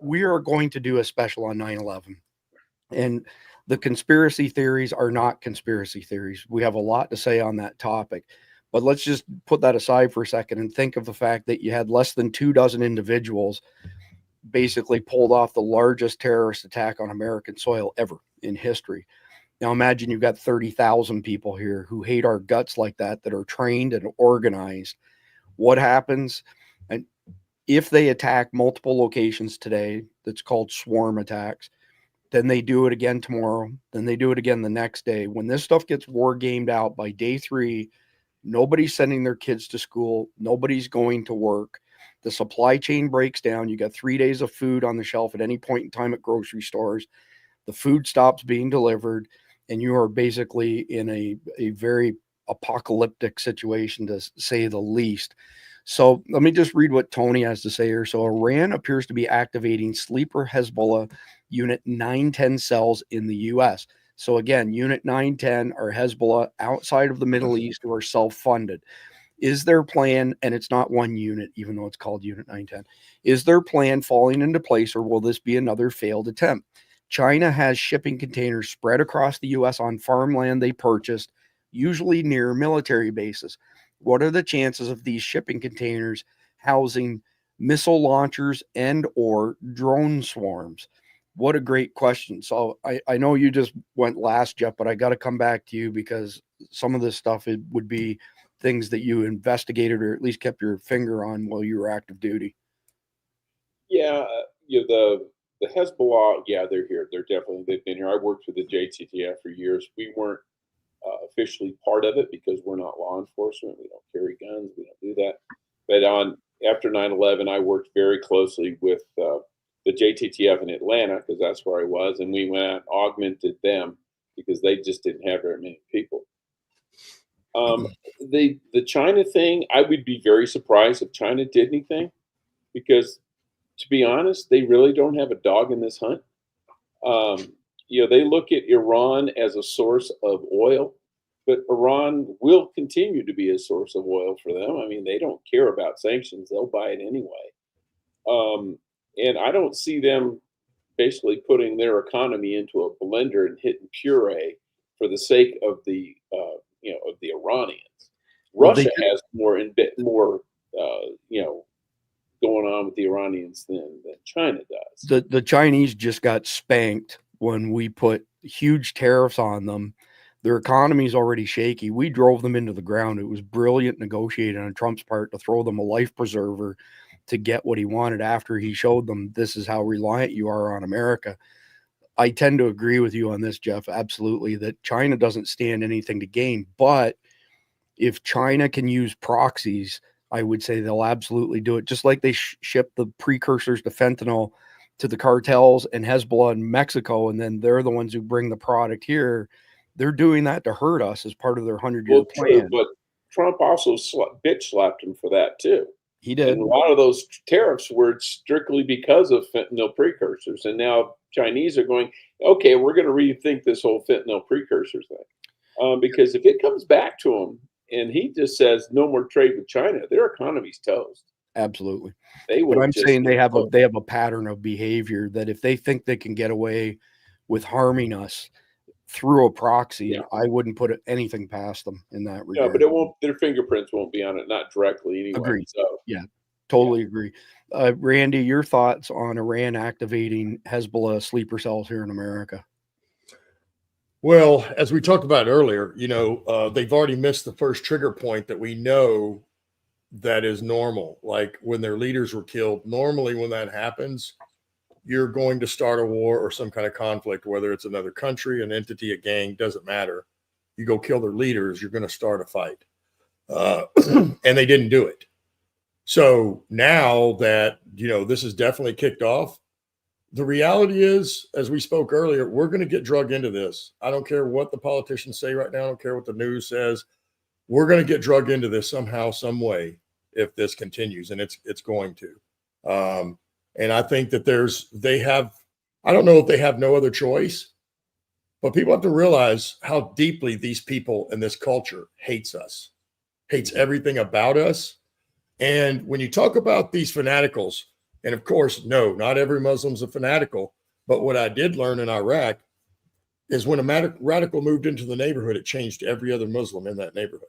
We are going to do a special on 9/11, and the conspiracy theories are not conspiracy theories. We have a lot to say on that topic, but let's just put that aside for a second and think of the fact that you had less than 24 individuals basically pulled off the largest terrorist attack on American soil ever in history. Now imagine you've got 30,000 people here who hate our guts like that are trained and organized. What happens? And if they attack multiple locations today, that's called swarm attacks, then they do it again tomorrow, then they do it again the next day. When this stuff gets war gamed out by day 3, nobody's sending their kids to school, nobody's going to work. The supply chain breaks down. You got 3 days of food on the shelf at any point in time at grocery stores. The food stops being delivered, and you are basically in a very apocalyptic situation, to say the least. So let me just read what Tony has to say here. So Iran appears to be activating sleeper Hezbollah Unit 910 cells in the U.S. So again, Unit 910 are Hezbollah outside of the Middle East who are self-funded. Is their plan, and it's not one unit, even though it's called Unit 910, is their plan falling into place, or will this be another failed attempt? China has shipping containers spread across the U.S. on farmland they purchased, usually near military bases. What are the chances of these shipping containers housing missile launchers and or drone swarms? What a great question. So I know you just went last, Jeff, but I got to come back to you because some of this stuff, it would be things that you investigated or at least kept your finger on while you were active duty. Yeah, the Hezbollah, they're here. They've been here. I worked with the JTTF for years. We weren't officially part of it because we're not law enforcement. We don't carry guns. We don't do that. But after 9/11, I worked very closely with the JTTF in Atlanta because that's where I was, and we went and augmented them because they just didn't have very many people. The China thing, I would be very surprised if China did anything because, to be honest, they really don't have a dog in this hunt. They look at Iran as a source of oil, but Iran will continue to be a source of oil for them. I mean, they don't care about sanctions. They'll buy it anyway. And I don't see them basically putting their economy into a blender and hitting puree for the sake of the Iranians. Well, Russia has more going on with the Iranians than China does. The Chinese just got spanked when we put huge tariffs on them. Their economy is already shaky. We drove them into the ground. It was brilliant negotiating on Trump's part to throw them a life preserver to get what he wanted after he showed them this is how reliant you are on America. I tend to agree with you on this, Jeff. Absolutely, that China doesn't stand anything to gain. But if China can use proxies, I would say they'll absolutely do it. Just like they ship the precursors to fentanyl to the cartels and Hezbollah in Mexico, and then they're the ones who bring the product here. They're doing that to hurt us as part of their 100-year Well, true, plan. but Trump also bitch slapped him for that too. He did. And a lot of those tariffs were strictly because of fentanyl precursors. And now Chinese are going, okay, we're going to rethink this whole fentanyl precursor thing. Because if it comes back to him and he just says no more trade with China, their economy's toast. Absolutely. They will. But I'm just saying they get have toast. a pattern of behavior that if they think they can get away with harming us through a proxy, Yeah. I wouldn't put anything past them in that Yeah, regard. but it won't. Their fingerprints won't be on it, not directly anyway. Agreed. So Totally agree. Randy, your thoughts on Iran activating Hezbollah sleeper cells here in America? Well, as we talked about earlier, they've already missed the first trigger point that we know that is normal. Like when their leaders were killed, normally when that happens, you're going to start a war or some kind of conflict, whether it's another country, an entity, a gang, doesn't matter. You go kill their leaders, you're going to start a fight. And they didn't do it. So now that, this is definitely kicked off, the reality is, as we spoke earlier, we're going to get drug into this. I don't care what the politicians say right now. I don't care what the news says. We're going to get drug into this somehow, some way, if this continues, and it's going to. And I think that I don't know if they have no other choice, but people have to realize how deeply these people in this culture hates us, hates everything about us. And when you talk about these fanaticals, and of course, no, not every Muslim's a fanatical, but what I did learn in Iraq is when a radical moved into the neighborhood, it changed every other Muslim in that neighborhood.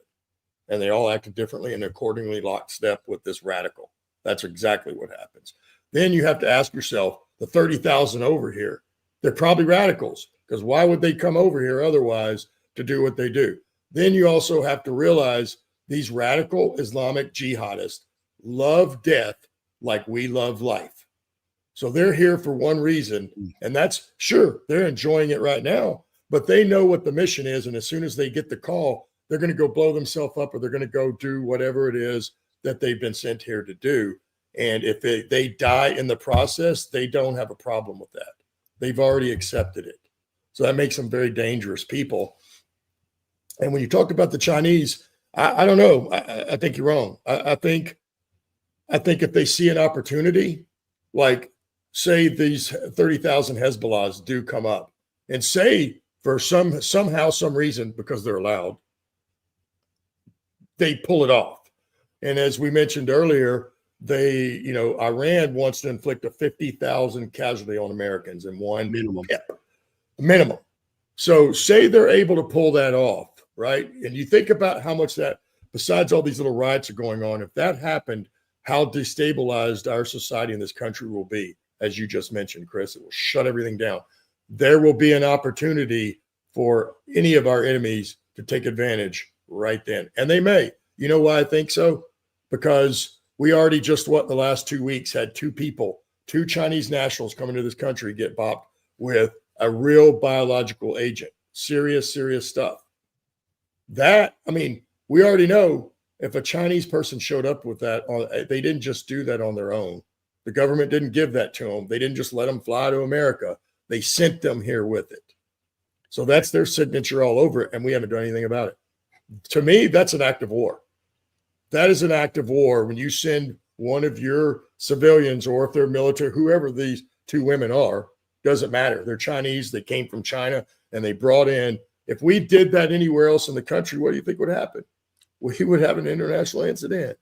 And they all acted differently and accordingly lockstep with this radical. That's exactly what happens. Then you have to ask yourself, the 30,000 over here, they're probably radicals, because why would they come over here otherwise to do what they do? Then you also have to realize these radical Islamic jihadists love death like we love life. So they're here for one reason, and that's sure, they're enjoying it right now, but they know what the mission is. And as soon as they get the call, they're going to go blow themselves up, or they're going to go do whatever it is that they've been sent here to do. And if they die in the process, they don't have a problem with that. They've already accepted it. So that makes them very dangerous people. And when you talk about the Chinese, I don't know. I think you're wrong. I think if they see an opportunity, like say these 30,000 Hezbollahs do come up, and say for somehow, some reason, because they're allowed, they pull it off. And as we mentioned earlier, Iran wants to inflict a 50,000 casualty on Americans in one minimum. So say they're able to pull that off, right? And you think about how much that, besides all these little riots are going on, if that happened, how destabilized our society in this country will be. As you just mentioned, Chris, it will shut everything down. There will be an opportunity for any of our enemies to take advantage right then. And they may. You know why I think so? Because we already just, the last 2 weeks had two Chinese nationals coming to this country get bopped with a real biological agent. Serious stuff. We already know if a Chinese person showed up with that, they didn't just do that on their own. The government didn't give that to them. They didn't just let them fly to America. They sent them here with it. So that's their signature all over it, and we haven't done anything about it. To me, that's an act of war. That is an act of war when you send one of your civilians, or if they're military, whoever these two women are, doesn't matter. They're Chinese. They came from China, and they brought in. If we did that anywhere else in the country, what do you think would happen? We would have an international incident.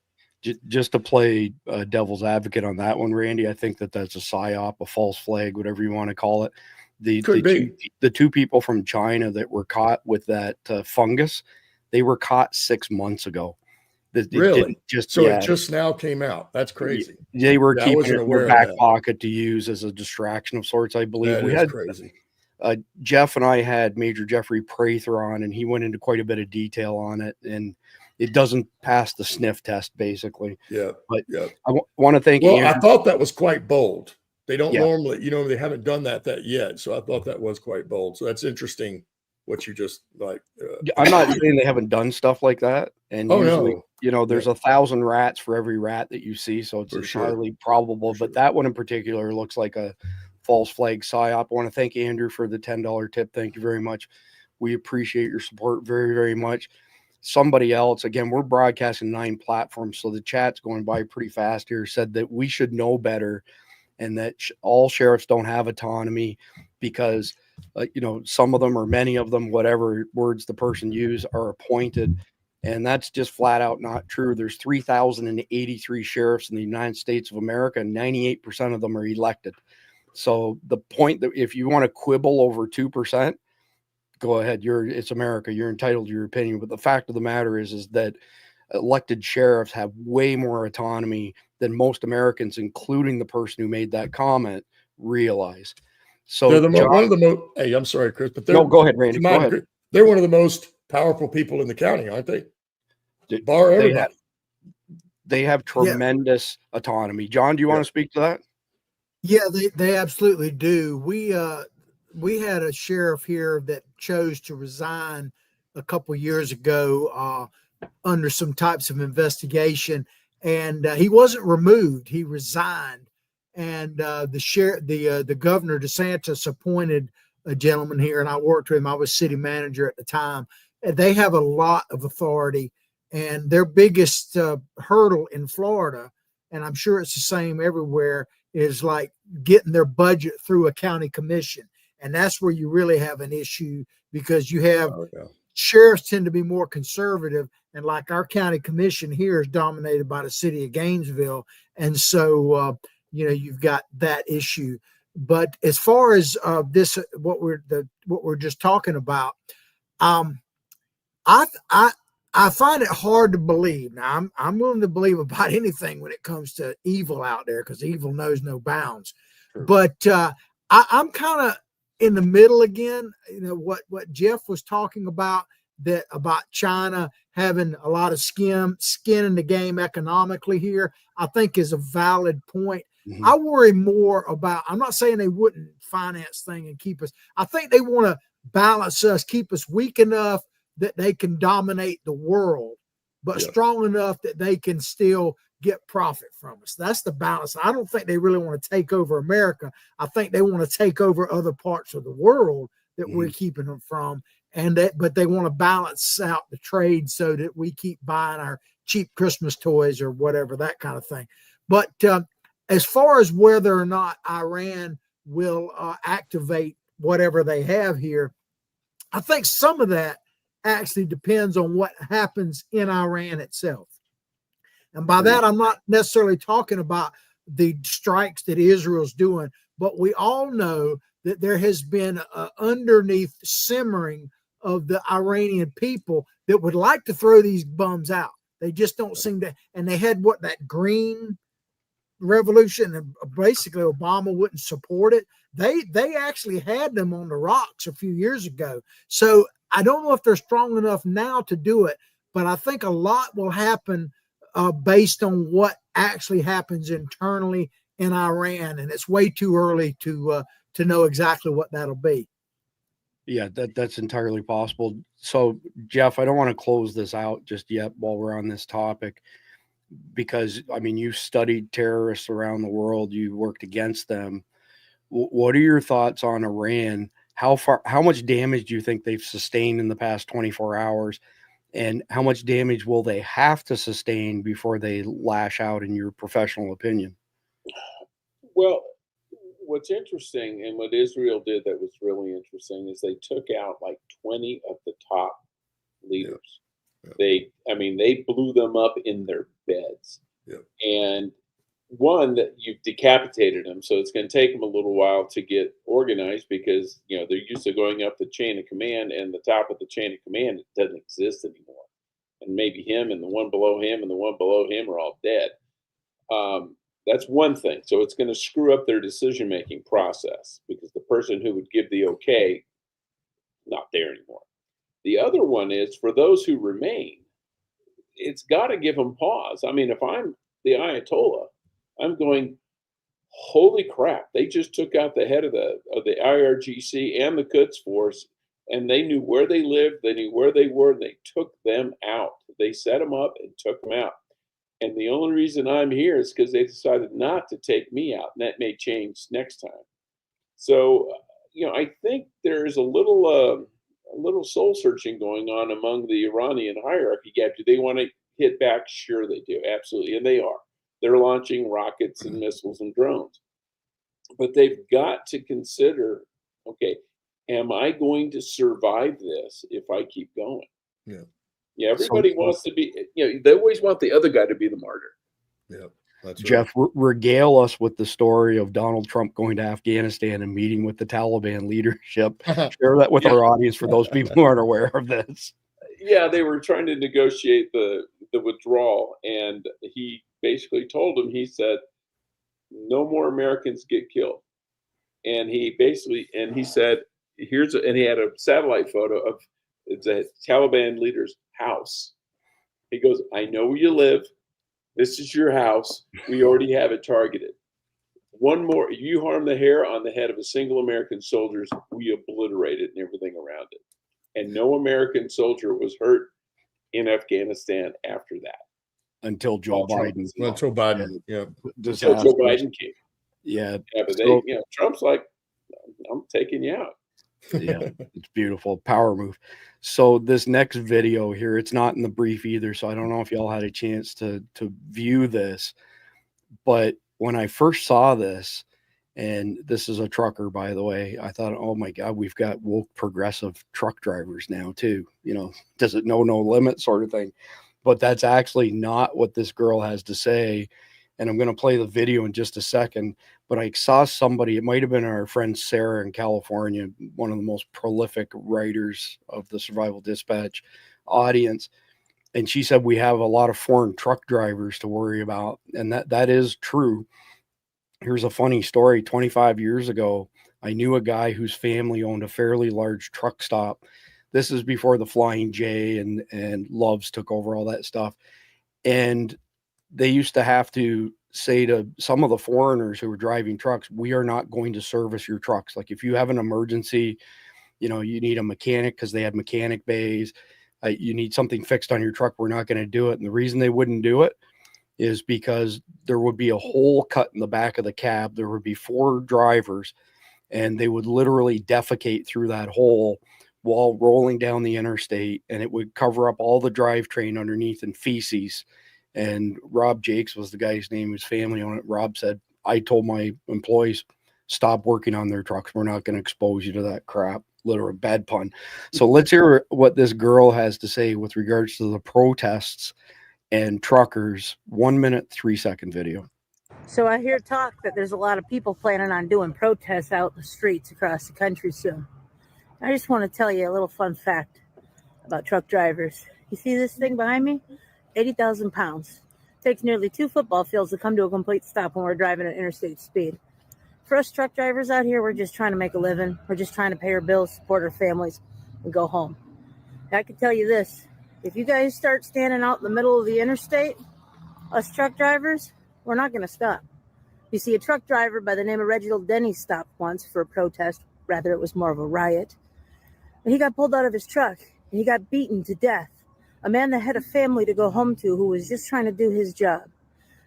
Just to play devil's advocate on that one, Randy, I think that's a psyop, a false flag, whatever you want to call it. The two people from China that were caught with that fungus, they were caught 6 months ago. Really? It just now came out. That's crazy. They were keeping it in their back pocket to use as a distraction of sorts, I believe. We had crazy. Jeff and I had Major Jeffrey Prather on, and he went into quite a bit of detail on it, and it doesn't pass the sniff test, basically. Yeah. But I want to thank Andrew. I thought that was quite bold. They don't Yeah. normally, they haven't done that yet. So I thought that was quite bold. So that's interesting what you just like. I'm not saying they haven't done stuff like that. And Oh, usually, no. there's 1,000 rats for every rat that you see. So it's For sure. entirely probable. For But sure. that one in particular looks like a false flag psyop. I want to thank Andrew for the $10 tip. Thank you very much. We appreciate your support very, very much. Somebody else, again, we're broadcasting 9 platforms. So the chat's going by pretty fast here, said that we should know better and that all sheriffs don't have autonomy because, some of them or many of them, whatever words the person use, are appointed. And that's just flat out not true. There's 3,083 sheriffs in the United States of America, and 98% of them are elected. So the point that if you want to quibble over 2%, go ahead. It's America. You're entitled to your opinion. But the fact of the matter is that elected sheriffs have way more autonomy than most Americans, including the person who made that comment, realize. So They're one of the most. Hey, I'm sorry, Chris, but they're no, go ahead, Randy. Go ahead. They're one of the most powerful people in the county, aren't they? Bar everybody. They have tremendous autonomy. John, do you want to speak to that? Yeah, they absolutely do. We had a sheriff here that chose to resign a couple years ago under some types of investigation, and he wasn't removed. He resigned, and the governor DeSantis appointed a gentleman here, and I worked with him. I was city manager at the time. And they have a lot of authority, and their biggest hurdle in Florida, and I'm sure it's the same everywhere, is like getting their budget through a county commission. And that's where you really have an issue because you have sheriffs tend to be more conservative. And like our county commission here is dominated by the city of Gainesville. And so, you've got that issue. But as far as what we're just talking about, I find it hard to believe. Now, I'm willing to believe about anything when it comes to evil out there because evil knows no bounds. Sure. But I'm kind of in the middle again. What Jeff was talking about China having a lot of skin in the game economically here, I think is a valid point. Mm-hmm. I worry more about. I'm not saying they wouldn't finance thing and keep us. I think they want to balance us, keep us weak enough that they can dominate the world, but strong enough that they can still get profit from us. That's the balance. I don't think they really want to take over America. I think they want to take over other parts of the world that we're keeping them from, but they want to balance out the trade so that we keep buying our cheap Christmas toys or whatever, that kind of thing. But as far as whether or not Iran will activate whatever they have here, I think some of that actually depends on what happens in Iran itself. And by that, I'm not necessarily talking about the strikes that Israel's doing, but we all know that there has been an underneath simmering of the Iranian people that would like to throw these bums out. They just don't seem to, and they had that green revolution, and basically Obama wouldn't support it. They actually had them on the rocks a few years ago. So I don't know if they're strong enough now to do it, but I think a lot will happen based on what actually happens internally in Iran, and it's way too early to know exactly what that'll be. Yeah, that's entirely possible. So, Jeff, I don't want to close this out just yet while we're on this topic, because you've studied terrorists around the world, you worked against them. What are your thoughts on Iran? How much damage do you think they've sustained in the past 24 hours? And how much damage will they have to sustain before they lash out, in your professional opinion? Well, what's interesting and what Israel did that was really interesting is they took out like 20 of the top leaders. Yeah. They blew them up in their beds. Yeah. And one, that you've decapitated them, so it's going to take them a little while to get organized because they're used to going up the chain of command, and the top of the chain of command doesn't exist anymore. And maybe him and the one below him and the one below him are all dead. That's one thing. So it's going to screw up their decision-making process because the person who would give the okay, not there anymore. The other one is for those who remain, it's got to give them pause. If I'm the Ayatollah, I'm going, holy crap, they just took out the head of the IRGC and the Quds Force, and they knew where they lived, they knew where they were, and they took them out. They set them up and took them out. And the only reason I'm here is because they decided not to take me out, and that may change next time. So, I think there's a little soul searching going on among the Iranian hierarchy. Yeah, do they want to hit back? Sure, they do, absolutely, and they are. They're launching rockets and missiles and drones, but they've got to consider, okay, am I going to survive this if I keep going? Yeah. Yeah, everybody wants to be, they always want the other guy to be the martyr. Yeah. That's right. Jeff, regale us with the story of Donald Trump going to Afghanistan and meeting with the Taliban leadership. Share that with our audience for those people who aren't aware of this. Yeah, they were trying to negotiate the withdrawal, and he basically told him, he said, no more Americans get killed. And he said, and he had a satellite photo of the Taliban leader's house. He goes, I know where you live. This is your house. We already have it targeted. One more, you harm the hair on the head of a single American soldier, we obliterate it and everything around it. And no American soldier was hurt in Afghanistan after that. Until Joe Biden. Until Biden. Yeah. Until Joe Biden came. Yeah. Yeah, but Trump's like, I'm taking you out. Yeah, it's beautiful. Power move. So this next video here, it's not in the brief either, so I don't know if y'all had a chance to view this. But when I first saw this, and this is a trucker, by the way, I thought, oh my God, we've got woke progressive truck drivers now too. Does it know no limit sort of thing. But that's actually not what this girl has to say. And I'm going to play the video in just a second. But I saw somebody, it might have been our friend Sarah in California, one of the most prolific writers of the Survival Dispatch audience. And she said, we have a lot of foreign truck drivers to worry about. And that is true. Here's a funny story. 25 years ago, I knew a guy whose family owned a fairly large truck stop. This is before the Flying J and Loves took over all that stuff. And they used to have to say to some of the foreigners who were driving trucks, we are not going to service your trucks. Like if you have an emergency, you need a mechanic, because they had mechanic bays. You need something fixed on your truck, we're not going to do it. And the reason they wouldn't do it is because there would be a hole cut in the back of the cab. There would be 4 drivers, and they would literally defecate through that hole while rolling down the interstate, and it would cover up all the drivetrain underneath in feces. And Rob Jakes was the guy's name, his family on it. Rob said, I told my employees, stop working on their trucks. We're not going to expose you to that crap. Literal bad pun. So let's hear what this girl has to say with regards to the protests and truckers. 1 minute, 3-second video. So I hear talk that there's a lot of people planning on doing protests out in the streets across the country soon. I just want to tell you a little fun fact about truck drivers. You see this thing behind me? 80,000 pounds. It takes nearly 2 football fields to come to a complete stop when we're driving at interstate speed. For us truck drivers out here, we're just trying to make a living. We're just trying to pay our bills, support our families, and go home. I can tell you this. If you guys start standing out in the middle of the interstate, us truck drivers, we're not going to stop. You see, a truck driver by the name of Reginald Denny stopped once for a protest. Rather, it was more of a riot. And he got pulled out of his truck, and he got beaten to death. A man that had a family to go home to who was just trying to do his job.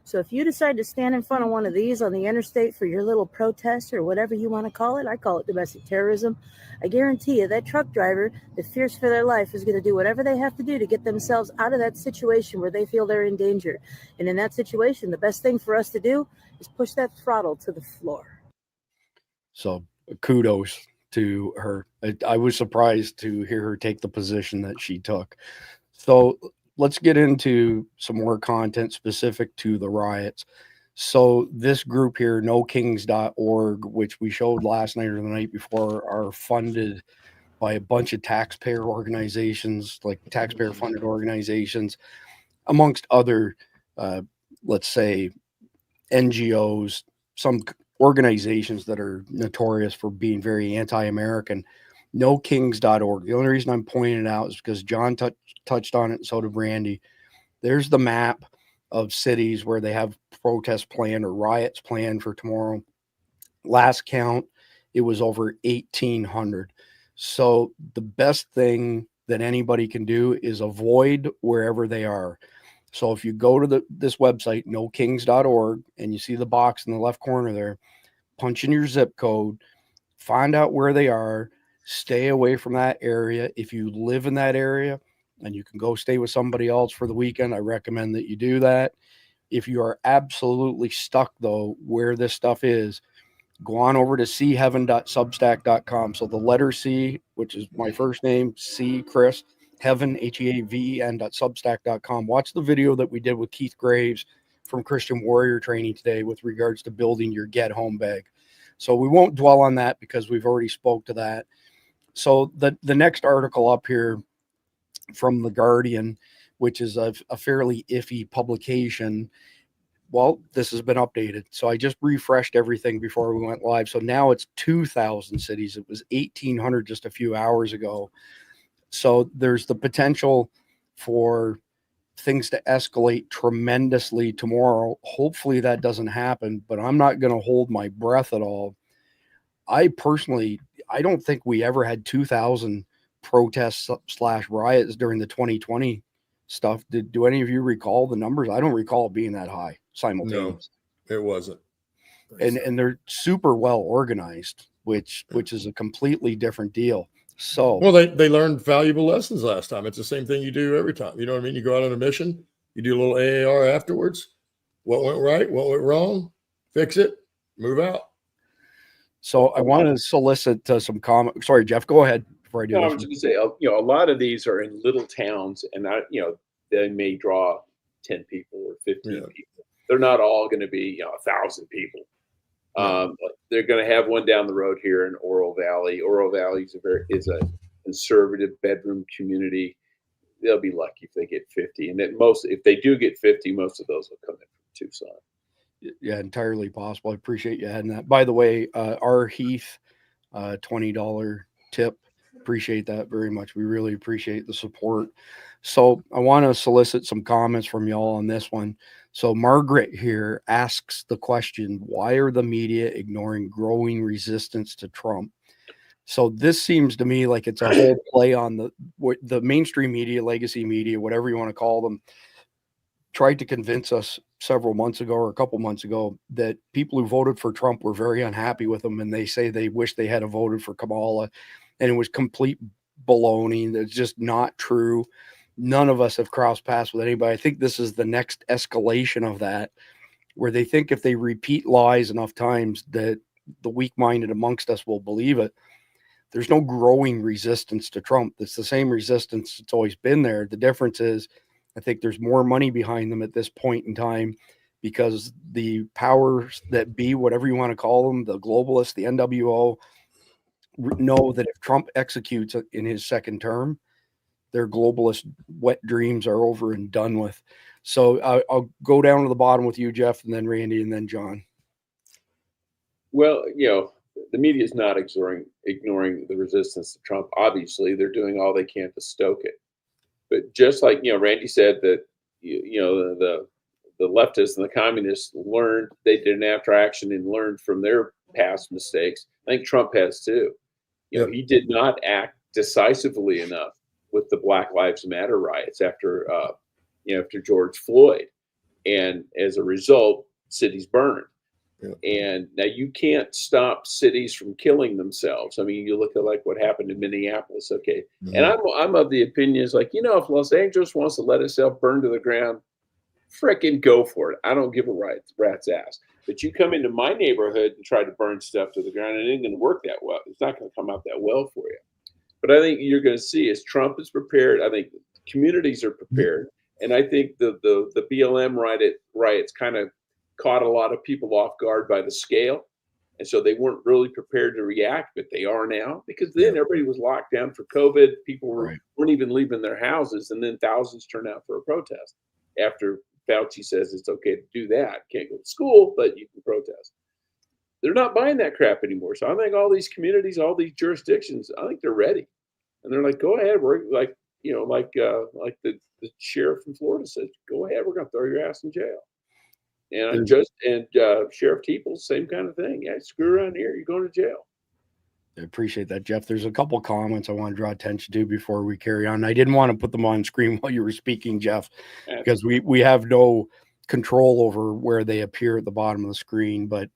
So if you decide to stand in front of one of these on the interstate for your little protest or whatever you want to call it, I call it domestic terrorism, I guarantee you that truck driver that fears for their life is going to do whatever they have to do to get themselves out of that situation where they feel they're in danger. And in that situation, the best thing for us to do is push that throttle to the floor. So kudos to her. I was surprised to hear her take the position that she took. So let's get into some more content specific to the riots. So this group here, NoKings.org, which we showed last night or the night before, are funded by a bunch of taxpayer organizations, like taxpayer funded organizations, amongst other, let's say, NGOs, some organizations that are notorious for being very anti-American. NoKings.org. The only reason I'm pointing it out is because John touched on it, and so did Brandy. There's the map of cities where they have protests planned or riots planned for tomorrow. Last count, it was over 1,800. So the best thing that anybody can do is avoid wherever they are. So if you go to this website, nokings.org, and you see the box in the left corner there, punch in your zip code, find out where they are, stay away from that area. If you live in that area and you can go stay with somebody else for the weekend, I recommend that you do that. If you are absolutely stuck, though, where this stuff is, go on over to cheaven.substack.com. So the letter C, which is my first name, C, Chris, Heaven, HEAVEN.substack.com. Watch the video that we did with Keith Graves from Christian Warrior Training today with regards to building your Get Home bag. So we won't dwell on that because we've already spoke to that. So the next article up here from The Guardian, which is a fairly iffy publication. Well, this has been updated. So I just refreshed everything before we went live. So now it's 2,000 cities. It was 1,800 just a few hours ago. So there's the potential for things to escalate tremendously tomorrow. Hopefully that doesn't happen, but I'm not going to hold my breath at all. I don't think we ever had 2,000 protests / riots during the 2020 stuff. Do any of you recall the numbers? I don't recall it being that high simultaneously. No, it wasn't. And they're super well organized, which is a completely different deal. So well, they learned valuable lessons last time. It's the same thing you do every time. You know what I mean? You go out on a mission, you do a little AAR afterwards. What went right? What went wrong? Fix it. Move out. So I want to solicit some comment. Sorry, Jeff, go ahead before I do. No, I this was one. going to say, a lot of these are in little towns, and they may draw 10 people or 15 people. They're not all going to be 1,000 people. They're going to have one down the road here in Oro Valley. Oro Valley is a conservative bedroom community. They'll be lucky if they get 50, and if they do get 50, most of those will come in from Tucson. Yeah, entirely possible. I appreciate you adding that. By the way, R. Heath, $20 tip. Appreciate that very much. We really appreciate the support. So I want to solicit some comments from y'all on this one. So Margaret here asks the question, why are the media ignoring growing resistance to Trump? So this seems to me like it's a whole play on the mainstream media, legacy media, whatever you want to call them, tried to convince us several months ago or a couple months ago that people who voted for Trump were very unhappy with him, and they say they wish they had voted for Kamala, and it was complete baloney. That's just not true. None of us have crossed paths with anybody. I think this is the next escalation of that, where they think if they repeat lies enough times that the weak-minded amongst us will believe it. There's no growing resistance to Trump. It's the same resistance that's always been there. The difference is I think there's more money behind them at this point in time because the powers that be, whatever you want to call them, the globalists, the NWO, know that if Trump executes in his second term, their globalist wet dreams are over and done with. So I'll go down to the bottom with you, Jeff, and then Randy, and then John. Well, the media is not ignoring the resistance to Trump. Obviously, they're doing all they can to stoke it. But just like, Randy said that, the leftists and the communists learned, they did an after action and learned from their past mistakes. I think Trump has too. He did not act decisively enough with the Black Lives Matter riots after George Floyd. And as a result, cities burned. Yeah. And now you can't stop cities from killing themselves. I mean, you look at like what happened in Minneapolis. Okay. Mm-hmm. And I'm of the opinion is like, if Los Angeles wants to let itself burn to the ground, frickin' go for it. I don't give a rat's ass. But you come into my neighborhood and try to burn stuff to the ground, and it ain't going to work that well. It's not going to come out that well for you. But I think you're going to see as Trump is prepared, I think communities are prepared. And I think the BLM riots kind of caught a lot of people off guard by the scale. And so they weren't really prepared to react, but they are now, because then everybody was locked down for COVID. People weren't even leaving their houses. And then thousands turned out for a protest after Fauci says it's okay to do that. Can't go to school, but you can protest. They're not buying that crap anymore. So I think all these communities, all these jurisdictions, I think they're ready. And they're like, go ahead. We're like, like the sheriff in Florida said, go ahead, we're going to throw your ass in jail. And Sheriff Teeple, same kind of thing. Yeah, screw around here, you're going to jail. I appreciate that, Jeff. There's a couple comments I want to draw attention to before we carry on. I didn't want to put them on screen while you were speaking, Jeff, because we have no control over where they appear at the bottom of the screen. But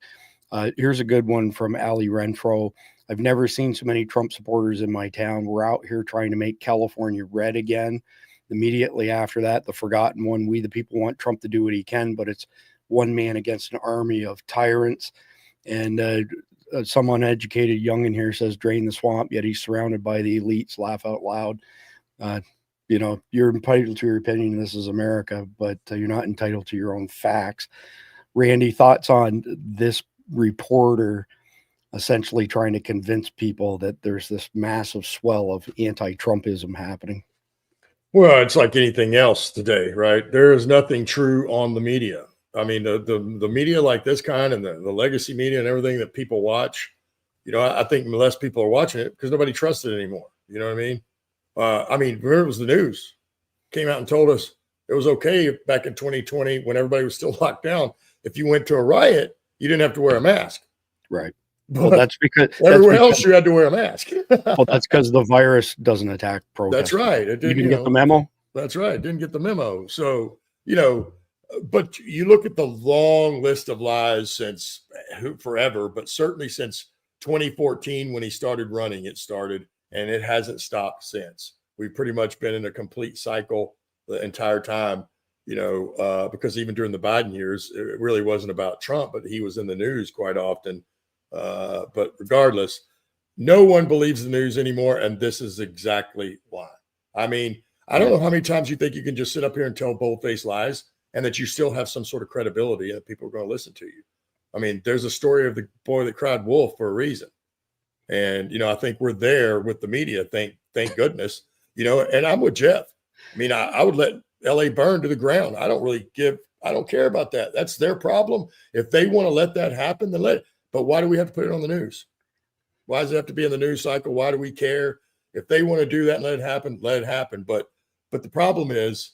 here's a good one from Ali Renfro. I've never seen so many Trump supporters in my town. We're out here trying to make California red again. Immediately after that, the forgotten one, we the people want Trump to do what he can, but it's one man against an army of tyrants. And some uneducated young in here says drain the swamp, yet he's surrounded by the elites. Laugh out loud. You're entitled to your opinion. This is America, but you're not entitled to your own facts. Randy, thoughts on this reporter essentially trying to convince people that there's this massive swell of anti-Trumpism happening? Well, it's like anything else today, right? There is nothing true on the media. I mean, the media like this kind and the legacy media and everything that people watch, I think less people are watching it because nobody trusts it anymore. You know what I mean? Remember, it was the news came out and told us it was okay back in 2020 when everybody was still locked down. If you went to a riot, you didn't have to wear a mask. Right. But well, that's because everywhere else you had to wear a mask. Well, that's because the virus doesn't attack protesters. That's right. You didn't get the memo? That's right. Didn't get the memo. So, but you look at the long list of lies since forever, but certainly since 2014 when he started running, it started, and it hasn't stopped since. We've pretty much been in a complete cycle the entire time, because even during the Biden years, it really wasn't about Trump, but he was in the news quite often. But regardless, no one believes the news anymore. And this is exactly why. I mean, I don't know how many times you think you can just sit up here and tell bold-faced lies and that you still have some sort of credibility and people are going to listen to you. I mean, there's a story of the boy that cried wolf for a reason. And, I think we're there with the media. Thank goodness, and I'm with Jeff. I mean, I would let LA burn to the ground. I don't care about that. That's their problem. If they want to let that happen, then let it. But why do we have to put it on the news? Why does it have to be in the news cycle? Why do we care? If they want to do that and let it happen. But the problem is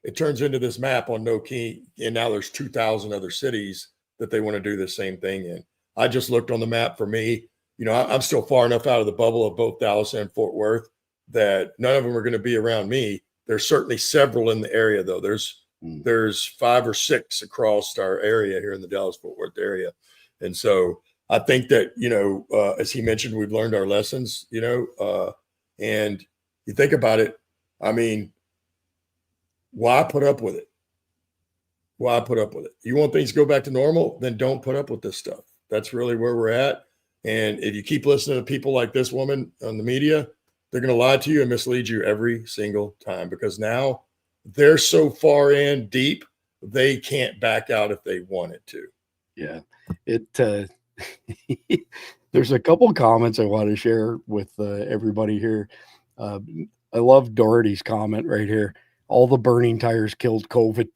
it turns into this map on no key. And now there's 2,000 other cities that they want to do the same thing in. I just looked on the map for me. I'm still far enough out of the bubble of both Dallas and Fort Worth that none of them are going to be around me. There's certainly several in the area, though. There's 5 or 6 across our area here in the Dallas-Fort Worth area. And so I think that, as he mentioned, we've learned our lessons, and you think about it. I mean, why put up with it? Why put up with it? You want things to go back to normal? Then don't put up with this stuff. That's really where we're at. And if you keep listening to people like this woman on the media, they're going to lie to you and mislead you every single time because now they're so far in deep, they can't back out if they wanted to. Yeah. There's a couple comments I want to share with everybody here. I love Doherty's comment right here. All the burning tires killed COVID.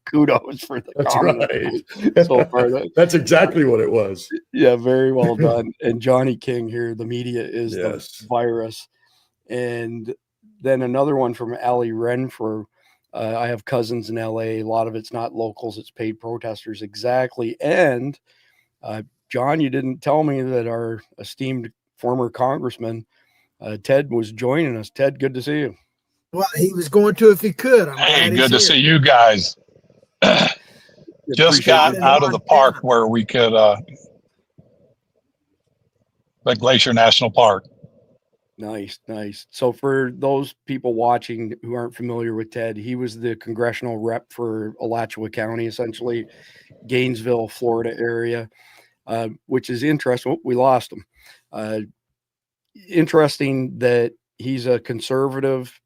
Kudos for the That's comment. right. So far, That's exactly what it was. Yeah, very well done. And Johnny King here, the media is the virus. And then another one from Ali Renfro. I have cousins in LA. A lot of it's not locals, it's paid protesters. Exactly. And John, you didn't tell me that our esteemed former congressman, Ted, was joining us. Ted, good to see you. Well, he was going to if he could. Hey, good to see you guys. Just got out of the park where we could, like Glacier National Park. Nice. So for those people watching who aren't familiar with Ted, he was the congressional rep for Alachua County, essentially Gainesville, Florida area, which is interesting. Oh, we lost him. Interesting that he's a conservative,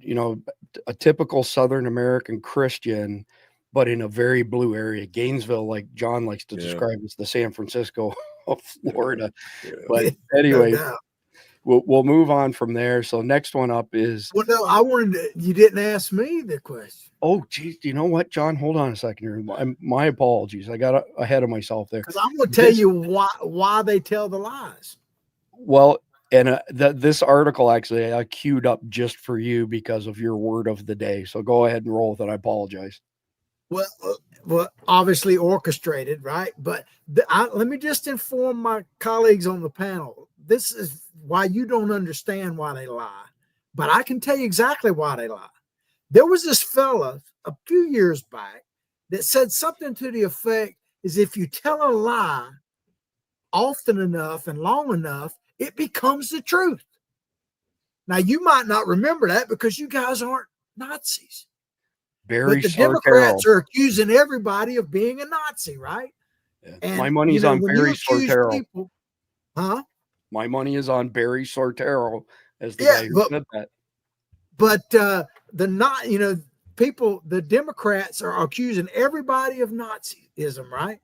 a typical Southern American Christian, but in a very blue area. Gainesville, like John likes to describe, as the San Francisco of Florida. But anyway, we'll move on from there. So next one up is. Well, no, you didn't ask me the question. Oh, geez. You know what, John? Hold on a second here. My apologies. I got ahead of myself there. Because I'm going to tell you why they tell the lies. Well, And this article actually I queued up just for you because of your word of the day. So go ahead and roll with it. I apologize. Well, obviously orchestrated, right? But let me just inform my colleagues on the panel. This is why you don't understand why they lie, but I can tell you exactly why they lie. There was this fella a few years back that said something to the effect is if you tell a lie often enough and long enough, it becomes the truth. Now, you might not remember that because you guys aren't Nazis. Barry But the Sartero. Democrats are accusing everybody of being a Nazi, right? Yeah. And, My money's on when you Barry accuse Sartero. people, huh? My money is on Barry Sartero as the Yeah, guy who said that. But the Democrats are accusing everybody of Nazism, right?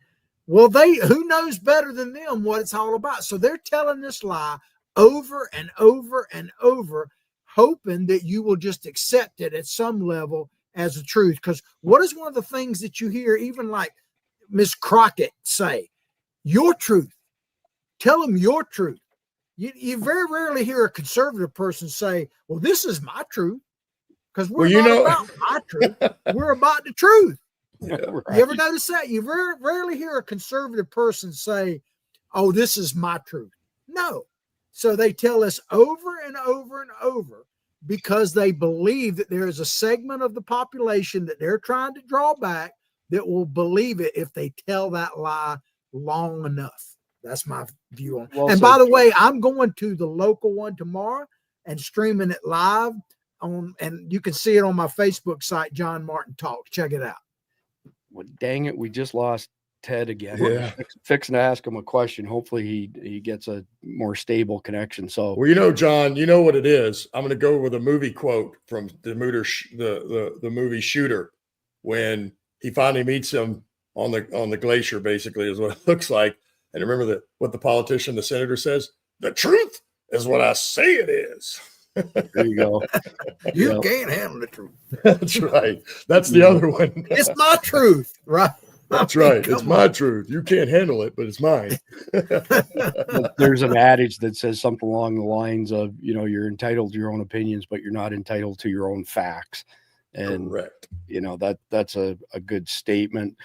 Well, who knows better than them what it's all about? So they're telling this lie over and over and over, hoping that you will just accept it at some level as the truth. Because what is one of the things that you hear, even like Miss Crockett say? Your truth. Tell them your truth. You very rarely hear a conservative person say, well, this is my truth. Because we're not about my truth. We're about the truth. Yeah, right. You ever notice that? You rarely hear a conservative person say, oh, this is my truth. No. So they tell us over and over and over because they believe that there is a segment of the population that they're trying to draw back that will believe it if they tell that lie long enough. That's my view on it. Well And said, by the Jim. way, I'm going to the local one tomorrow and streaming it live and you can see it on my Facebook site, John Martin Talks. Check it out. Well, dang it, we just lost Ted again. Yeah. Fixing to ask him a question. Hopefully he gets a more stable connection. So Well, John, you know what it is. I'm going to go with a movie quote from the movie Shooter, when he finally meets him on the glacier. Basically, is what it looks like. And remember what the politician, the senator, says: "The truth is what I say it is." there you go. You can't handle the truth. That's right. That's the other one. It's my truth, right? That's right. It's my truth. You can't handle it, but it's mine. There's an adage that says something along the lines of, you're entitled to your own opinions, but you're not entitled to your own facts. And, Correct. That's a good statement.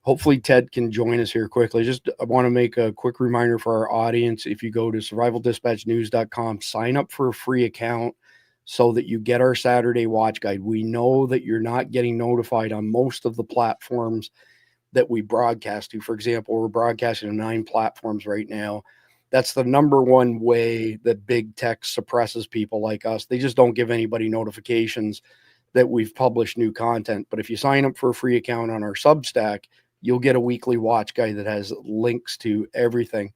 Hopefully Ted can join us here quickly. I want to make a quick reminder for our audience. If you go to survivaldispatchnews.com, sign up for a free account so that you get our Saturday watch guide. We know that you're not getting notified on most of the platforms that we broadcast to. For example, we're broadcasting to 9 platforms right now. That's the number one way that big tech suppresses people like us. They just don't give anybody notifications that we've published new content. But if you sign up for a free account on our Substack, you'll get a weekly watch guide that has links to everything.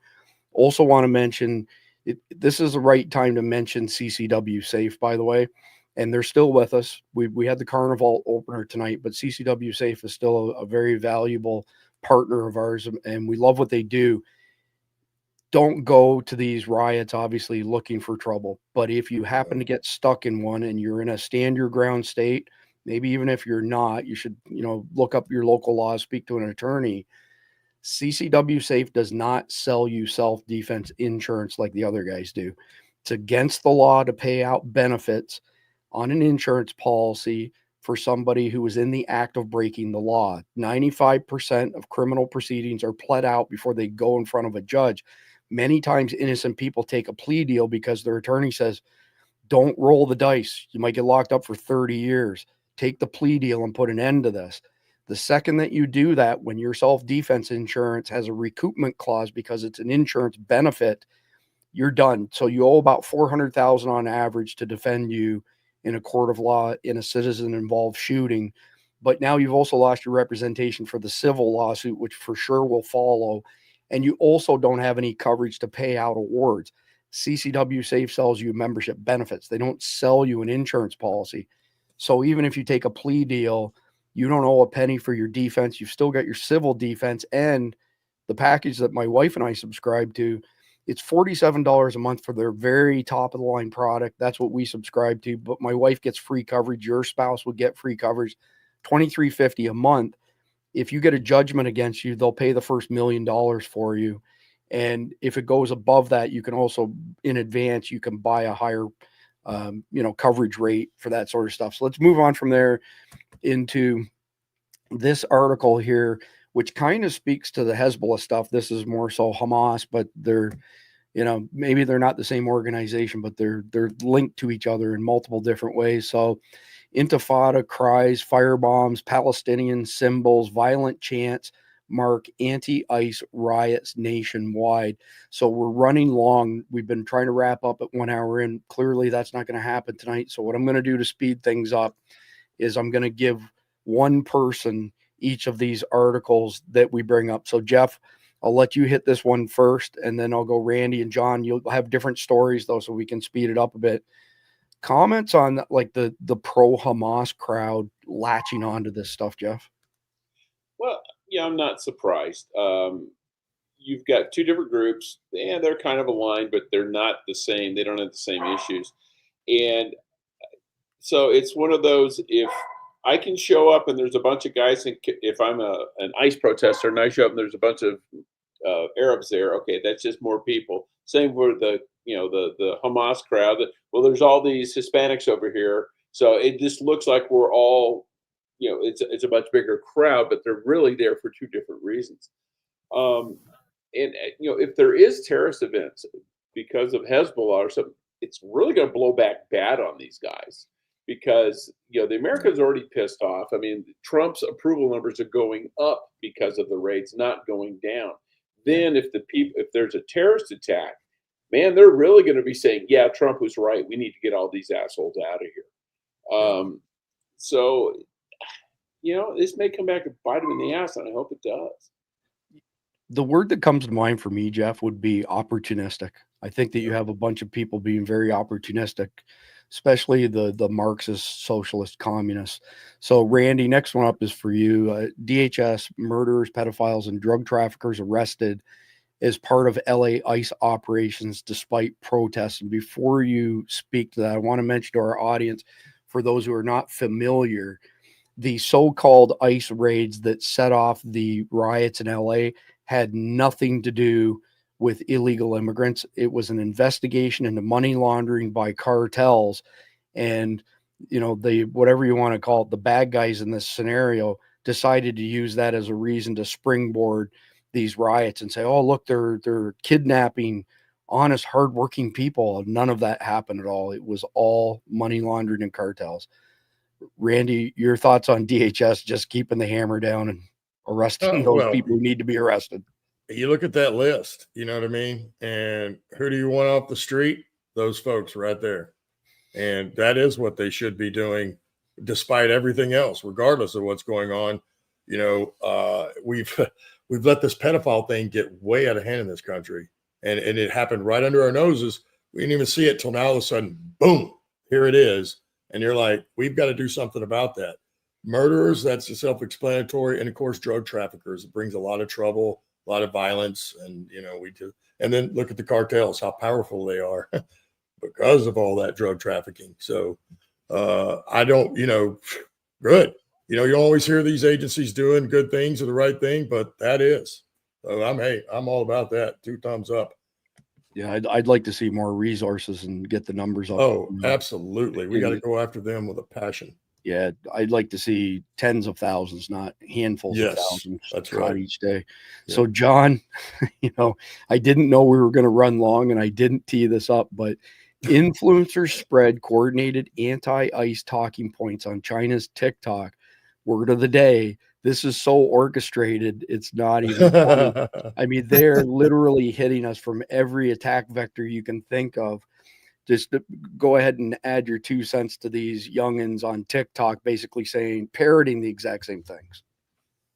Also want to mention, this is the right time to mention CCW Safe, by the way. And they're still with us. We had the Carnival opener tonight, but CCW Safe is still a very valuable partner of ours, and we love what they do. Don't go to these riots, obviously, looking for trouble. But if you happen to get stuck in one and you're in a stand your ground state, maybe even if you're not, you should, look up your local laws, speak to an attorney. CCW Safe does not sell you self-defense insurance like the other guys do. It's against the law to pay out benefits on an insurance policy for somebody who was in the act of breaking the law. 95% of criminal proceedings are pled out before they go in front of a judge. Many times innocent people take a plea deal because their attorney says, don't roll the dice. You might get locked up for 30 years. Take the plea deal and put an end to this. The second that you do that, when your self-defense insurance has a recoupment clause because it's an insurance benefit, you're done. So you owe about $400,000 on average to defend you in a court of law in a citizen-involved shooting. But now you've also lost your representation for the civil lawsuit, which for sure will follow. And you also don't have any coverage to pay out awards. CCW Safe sells you membership benefits. They don't sell you an insurance policy. So even if you take a plea deal, you don't owe a penny for your defense. You've still got your civil defense, and the package that my wife and I subscribe to, it's $47 a month for their very top of the line product. That's what we subscribe to. But my wife gets free coverage. Your spouse would get free coverage, $23.50 a month. If you get a judgment against you, they'll pay the first $1 million for you. And if it goes above that, you can also, in advance, you can buy a higher, coverage rate for that sort of stuff. So let's move on from there into this article here, which kind of speaks to the Hezbollah stuff. This is more so Hamas, but they're, maybe they're not the same organization, but they're linked to each other in multiple different ways. So Intifada cries, firebombs, Palestinian symbols, violent chants mark anti-ICE riots nationwide. So we're running long. We've been trying to wrap up at 1 hour in. Clearly that's not going to happen tonight. So what I'm going to do to speed things up is I'm going to give one person each of these articles that we bring up. So Jeff, I'll let you hit this one first, and then I'll go Randy and John. You'll have different stories though, so we can speed it up a bit. Comments on like the pro Hamas crowd latching onto this stuff, Jeff? Well, yeah, I'm not surprised. You've got two different groups. Yeah, they're kind of aligned, but they're not the same. They don't have the same issues. And so it's one of those, if I can show up and there's a bunch of guys, if I'm an ICE protester and I show up and there's a bunch of Arabs there, okay, that's just more people. Same for the Hamas crowd. Well, there's all these Hispanics over here, so it just looks like we're all, it's a much bigger crowd, but they're really there for two different reasons. If there is terrorist events because of Hezbollah or something, it's really going to blow back bad on these guys. Because the Americans are already pissed off. I mean, Trump's approval numbers are going up because of the raids, not going down. Then if there's a terrorist attack, man, they're really going to be saying, yeah, Trump was right. We need to get all these assholes out of here. So, this may come back and bite them in the ass, and I hope it does. The word that comes to mind for me, Jeff, would be opportunistic. I think that you have a bunch of people being very opportunistic, especially the Marxist, socialist, communists. So, Randy, next one up is for you. DHS, murderers, pedophiles, and drug traffickers arrested as part of LA ICE operations despite protests. And before you speak to that, I want to mention to our audience, for those who are not familiar, the so-called ICE raids that set off the riots in LA had nothing to do with illegal immigrants. It was an investigation into money laundering by cartels, and whatever you want to call it, the bad guys in this scenario decided to use that as a reason to springboard these riots and say, oh, look, they're kidnapping honest, hardworking people. None of that happened at all. It was all money laundering and cartels. Randy, your thoughts on DHS just keeping the hammer down and arresting those people who need to be arrested? You look at that list, you know what I mean? And who do you want off the street? Those folks right there. And that is what they should be doing, despite everything else, regardless of what's going on. We've let this pedophile thing get way out of hand in this country. And it happened right under our noses. We didn't even see it till now. All of a sudden, boom, here it is. And you're like, we've got to do something about that. Murderers, that's self-explanatory. And of course, drug traffickers, it brings a lot of trouble, a lot of violence. And, and then look at the cartels, how powerful they are because of all that drug trafficking. So I don't, good. You always hear these agencies doing good things or the right thing, but that is. So I'm all about that. 2 thumbs up. Yeah, I'd like to see more resources and get the numbers up. Oh, absolutely. We got to go after them with a passion. Yeah, I'd like to see tens of thousands, not handfuls of thousands. That's right. Each day. Yeah. So, John, I didn't know we were going to run long, and I didn't tee this up, but influencers spread coordinated anti-ICE talking points on China's TikTok. Word of the day. This is so orchestrated, it's not even funny. I mean, they're literally hitting us from every attack vector you can think of. Just go ahead and add your 2 cents to these youngins on TikTok, basically parroting the exact same things.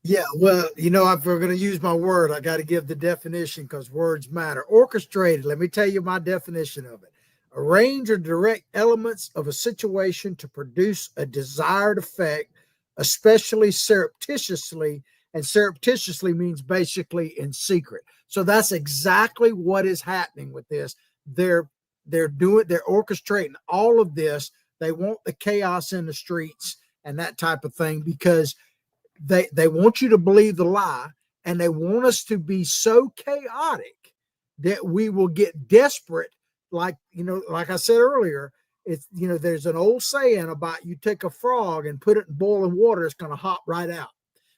Yeah, well, if we're going to use my word, I got to give the definition because words matter. Orchestrated, let me tell you my definition of it. Arrange or direct elements of a situation to produce a desired effect, especially surreptitiously, and surreptitiously means basically in secret. So that's exactly what is happening with this. They're orchestrating all of this. They want the chaos in the streets and that type of thing because they want you to believe the lie, and they want us to be so chaotic that we will get desperate. Like, like I said earlier, it's, there's an old saying about you take a frog and put it in boiling water, it's going to hop right out.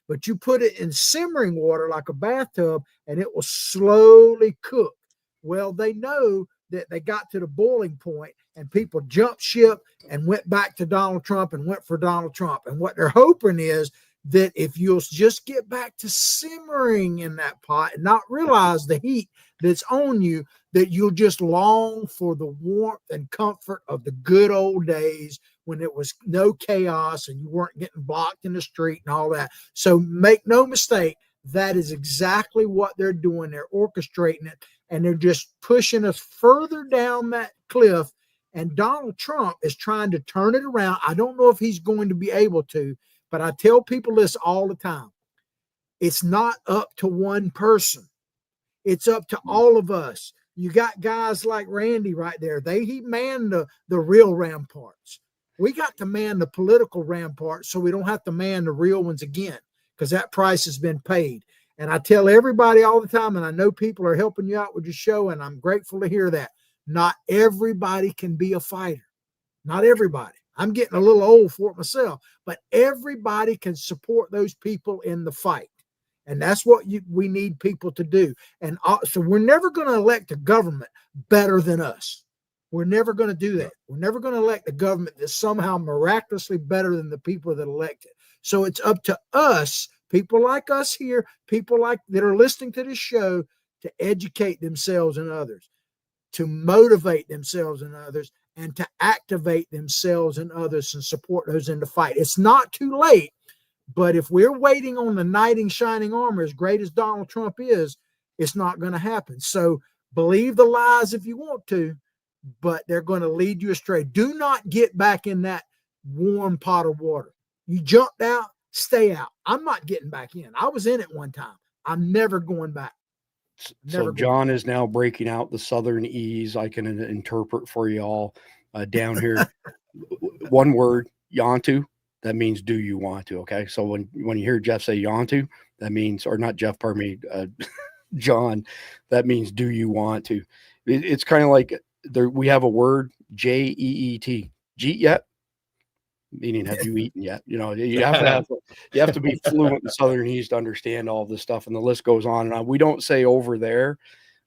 But you put it in simmering water like a bathtub and it will slowly cook. Well, they know that they got to the boiling point and people jumped ship and went back to Donald Trump and went for Donald Trump. And what they're hoping is that if you'll just get back to simmering in that pot and not realize the heat that's on you, that you'll just long for the warmth and comfort of the good old days when it was no chaos and you weren't getting blocked in the street and all that. So make no mistake, that is exactly what they're doing. They're orchestrating it, and they're just pushing us further down that cliff. And Donald Trump is trying to turn it around. I don't know if he's going to be able to, but I tell people this all the time. It's not up to one person. It's up to all of us. You got guys like Randy right there. He manned the real ramparts. We got to man the political ramparts so we don't have to man the real ones again, because that price has been paid. And I tell everybody all the time, and I know people are helping you out with your show, and I'm grateful to hear that. Not everybody can be a fighter. Not everybody. I'm getting a little old for it myself, but everybody can support those people in the fight. And that's what we need people to do. And so we're never going to elect a government better than us. We're never going to do that. We're never going to elect a government that's somehow miraculously better than the people that elect it. So it's up to us, people like us here, people like that are listening to this show, to educate themselves and others, to motivate themselves and others, and to activate themselves and others and support those in the fight. It's not too late, but if we're waiting on the knight in shining armor, as great as Donald Trump is, it's not going to happen. So believe the lies if you want to, but they're going to lead you astray. Do not get back in that warm pot of water. You jumped out, stay out. I'm not getting back in. I was in it one time. I'm never going back. So John is now breaking out the Southern ease. I can interpret for you all down here. One word, yantu. That means, do you want to? Okay. So when you hear Jeff say yantu, that means, or not Jeff, pardon me, John, that means, do you want to? It's kind of like we have a word, J-E-E-T. Jeet yet? Meaning, have you eaten yet? You have to be fluent in Southernese to understand all this stuff, and the list goes on and on. We don't say over there,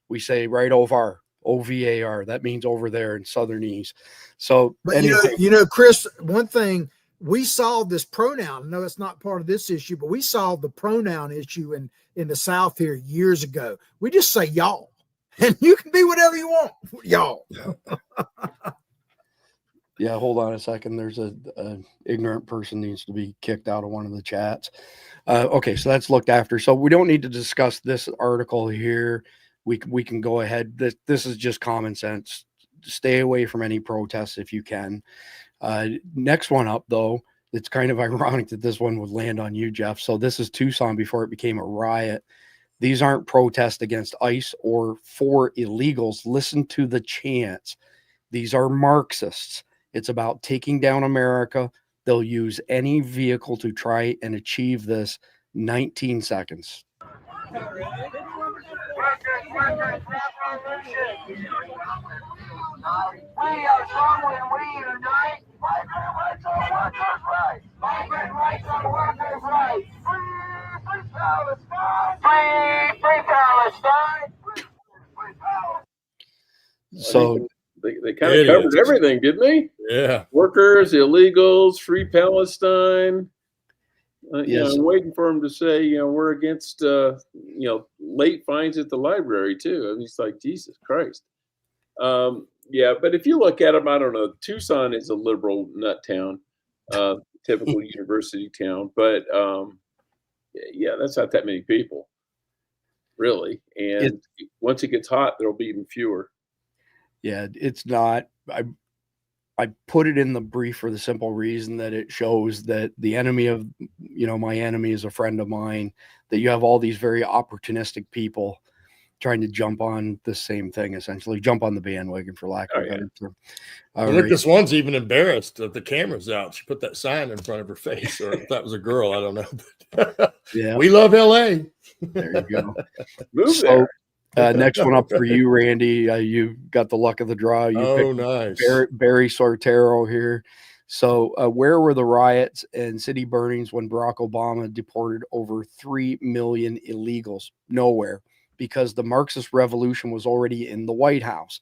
we say right over, O-V-A-R. That means over there in Southernese. So, but anyway. Chris, one thing, we solved this pronoun. No, it's not part of this issue, but we solved the pronoun issue in the South here years ago. We just say y'all, and you can be whatever you want, y'all. Yeah, hold on a second. There's a ignorant person needs to be kicked out of one of the chats. Okay, so that's looked after. So we don't need to discuss this article here. We can go ahead. This is just common sense. Stay away from any protests if you can. Next one up, though, it's kind of ironic that this one would land on you, Jeff. So this is Tucson before it became a riot. These aren't protests against ICE or for illegals. Listen to the chants. These are Marxists. It's about taking down America. They'll use any vehicle to try and achieve this. 19 seconds. We are strong when we unite. Migrant rights are workers' rights. Migrant rights are workers' rights. Free Palestine. Free Palestine. Free Palestine. So they kind of covered everything, didn't they? Yeah. Workers, illegals, free Palestine. Yes. I'm waiting for him to say, we're against, late fines at the library too. I mean, it's like, Jesus Christ. Yeah, but if you look at them, I don't know. Tucson is a liberal nut town, typical university town. But yeah, that's not that many people, really. And once it gets hot, there'll be even fewer. Yeah, it's not. I put it in the brief for the simple reason that it shows that the enemy of, my enemy is a friend of mine, that you have all these very opportunistic people trying to jump on the same thing, essentially jump on the bandwagon, for lack of a better term. Look, this one's even embarrassed that the camera's out. She put that sign in front of her face, or if that was a girl, I don't know. Yeah, we love LA. There you go. Move there. Next one up for you, Randy. You got the luck of the draw. You Oh, picked nice. Barry Sortero here. So, where were the riots and city burnings when Barack Obama deported over 3 million illegals? Nowhere, because the Marxist revolution was already in the White House.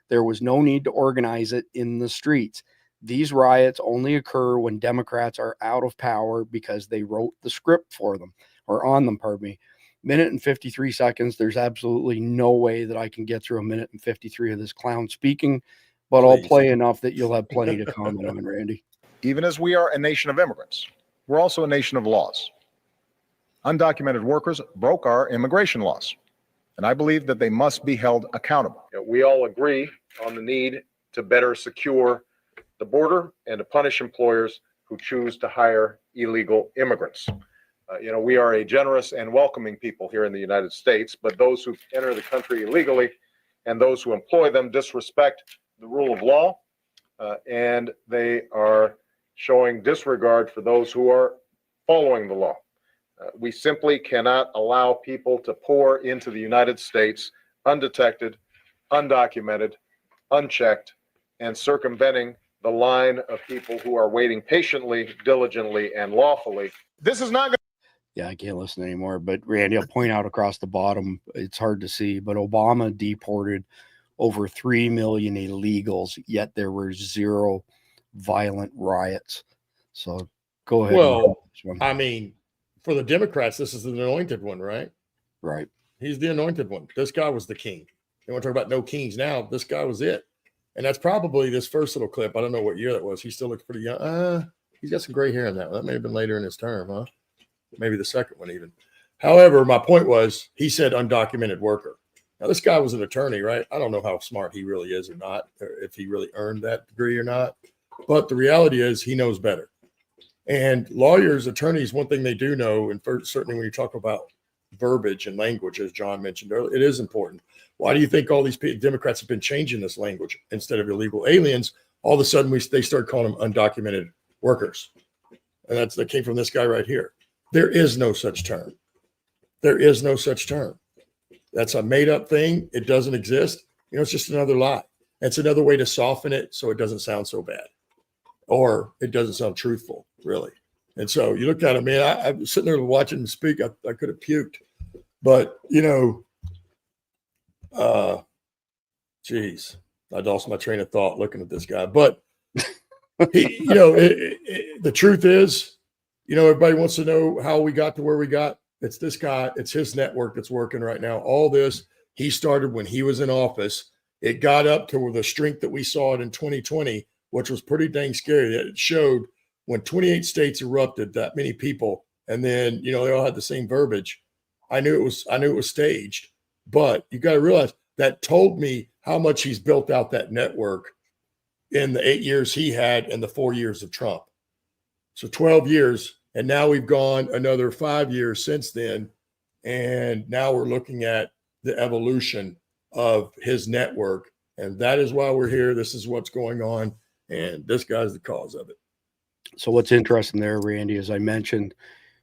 There was no need to organize it in the streets. These riots only occur when Democrats are out of power because they wrote the script for them, or on them, pardon me. Minute and 53 seconds. There's absolutely no way that I can get through a minute and 53 of this clown speaking, but I'll Please. play enough that you'll have plenty to comment on, Randy. Even as we are a nation of immigrants, we're also a nation of laws. Undocumented workers broke our immigration laws, and I believe that they must be held accountable. We all agree on the need to better secure the border and to punish employers who choose to hire illegal immigrants. We are a generous and welcoming people here in the United States, but those who enter the country illegally and those who employ them disrespect the rule of law, and they are showing disregard for those who are following the law. We simply cannot allow people to pour into the United States undetected, undocumented, unchecked, and circumventing the line of people who are waiting patiently, diligently, and lawfully. This is not going Yeah, I can't listen anymore. But Randy, I'll point out across the bottom, it's hard to see, but Obama deported over 3 million illegals, yet there were 0 violent riots. So go ahead. Well, this one. I mean, for the Democrats, this is the anointed one, right? Right. He's the anointed one. This guy was the king. They want to talk about no kings now. This guy was it. And that's probably this first little clip. I don't know what year that was. He still looks pretty young. He's got some gray hair in that one. That may have been later in his term, huh? Maybe the second one even. However, my point was he said undocumented worker. Now, this guy was an attorney, right? I don't know how smart he really is or not, or if he really earned that degree or not. But the reality is he knows better. And lawyers, attorneys, one thing they do know, and certainly when you talk about verbiage and language, as John mentioned earlier, it is important. Why do you think all these Democrats have been changing this language? Instead of illegal aliens, all of a sudden they start calling them undocumented workers. And that came from this guy right here. There is no such term. There is no such term. That's a made up thing. It doesn't exist. It's just another lie. It's another way to soften it so it doesn't sound so bad, or it doesn't sound truthful, really. And so you look at him, man, I was sitting there watching him speak. I could have puked, but geez, I lost my train of thought looking at this guy. But the truth is, everybody wants to know how we got to where we got. It's this guy. It's his network that's working right now. All this, he started when he was in office. It got up to the strength that we saw it in 2020, which was pretty dang scary. It showed when 28 states erupted, that many people, and then, they all had the same verbiage. I knew it was staged, but you got to realize that told me how much he's built out that network in the 8 years he had and the 4 years of Trump. So 12 years. And now we've gone another 5 years since then. And now we're looking at the evolution of his network. And that is why we're here. This is what's going on. And this guy's the cause of it. So what's interesting there, Randy, as I mentioned,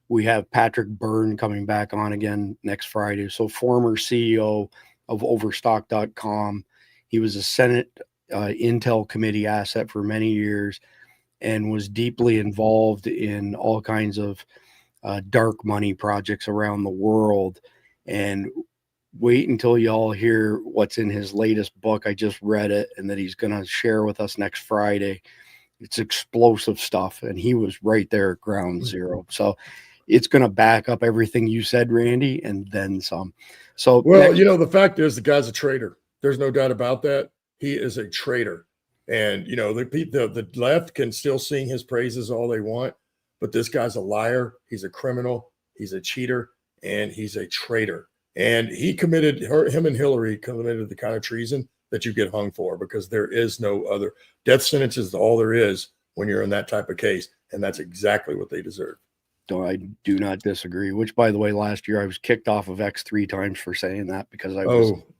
we have Patrick Byrne coming back on again next Friday. So former CEO of Overstock.com. He was a Senate Intel Committee asset for many years, and was deeply involved in all kinds of dark money projects around the world. And wait until y'all hear what's in his latest book. I just read it, and that he's going to share with us next Friday. It's explosive stuff, and he was right there at ground zero. So it's going to back up everything you said, Randy, and then some. So, well, the fact is the guy's a traitor. There's no doubt about that. He is a traitor. And, the left can still sing his praises all they want, but this guy's a liar. He's a criminal. He's a cheater, and he's a traitor. And him and Hillary committed the kind of treason that you get hung for, because there is no other. Death sentence is all there is when you're in that type of case. And that's exactly what they deserve. I do not disagree, which, by the way, last year I was kicked off of X 3 times for saying that, because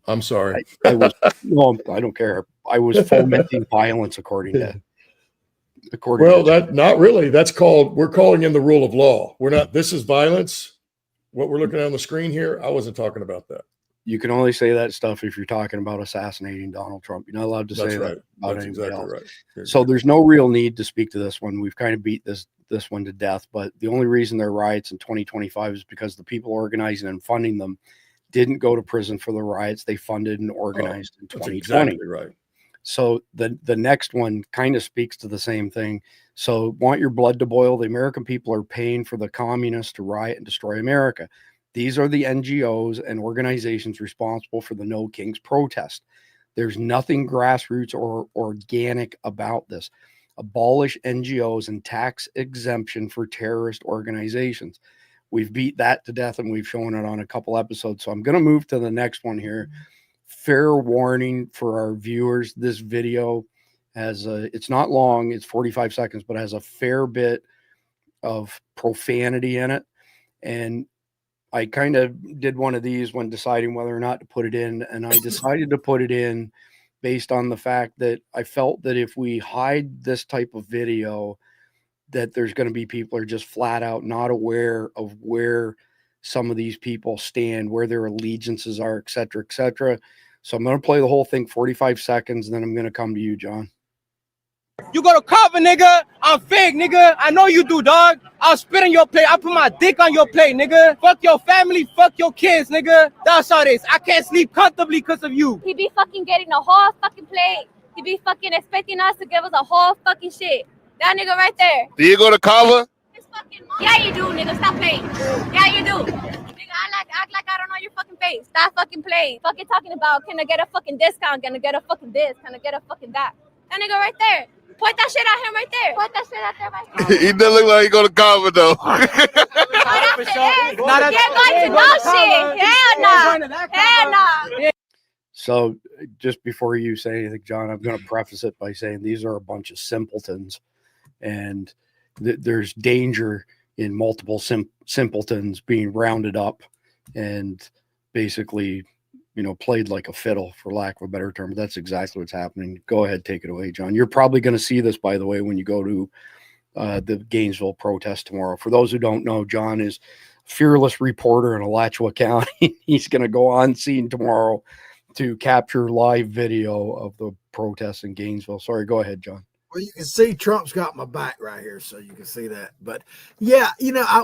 I'm sorry. I was, no, I don't care. I was fomenting violence according to not really. We're calling in the rule of law. We're not, this is violence. What we're looking at on the screen here, I wasn't talking about that. you can only say that stuff if you're talking about assassinating Donald Trump. You're not allowed to That's say right. that about That's anybody exactly else. right. So there's no real need to speak to this one. We've kind of beat this one to death. But the only reason there are riots in 2025 is because the people organizing and funding them didn't go to prison for the riots they funded and organized in That's 2020. exactly right. So the next one kind of speaks to the same thing. So want your blood to boil? The American people are paying for the communists to riot and destroy America. These are the NGOs and organizations responsible for the No Kings protest. There's nothing grassroots or organic about this. Abolish NGOs and tax exemption for terrorist organizations. We've beat that to death and we've shown it on a couple episodes. So I'm going to move to the next one here. Fair warning for our viewers. This video has it's not long, it's 45 seconds, but has a fair bit of profanity in it. And I kind of did one of these when deciding whether or not to put it in. And I decided to put it in based on the fact that I felt that if we hide this type of video, that there's going to be people who are just flat out not aware of where some of these people stand, where their allegiances are, et cetera, et cetera. So I'm going to play the whole thing 45 seconds, and then I'm going to come to you, John. You go to cover, nigga. I'm fake, nigga. I know you do, dog. I'll spit on your plate. I'll put my dick on your plate, nigga. Fuck your family. Fuck your kids, nigga. That's how it is. I can't sleep comfortably because of you. He be fucking getting a whole fucking plate. He be fucking expecting us to give us a whole fucking shit. That nigga right there. Do you go to cover? Yeah, you do, nigga. Stop playing. Yeah, you do. Nigga, act like I don't know your fucking face. Stop fucking playing. Fucking talking about, can I get a fucking discount? Can I get a fucking this? Can I get a fucking that? That nigga right there. Point that shit at him right there. Point that shit at there right there. He doesn't look like he go to cover though. Get back to no shit. Hell no. Hell no. So just before you say anything, John, I'm going to preface it by saying these are a bunch of simpletons, and there's danger in multiple simpletons being rounded up and basically, played like a fiddle, for lack of a better term. That's exactly what's happening. Go ahead, take it away, John. You're probably going to see this, by the way, when you go to the Gainesville protest tomorrow. For those who don't know, John is a fearless reporter in Alachua County. He's going to go on scene tomorrow to capture live video of the protests in Gainesville. Sorry, go ahead, John. Well, you can see Trump's got my back right here, so you can see that. But yeah,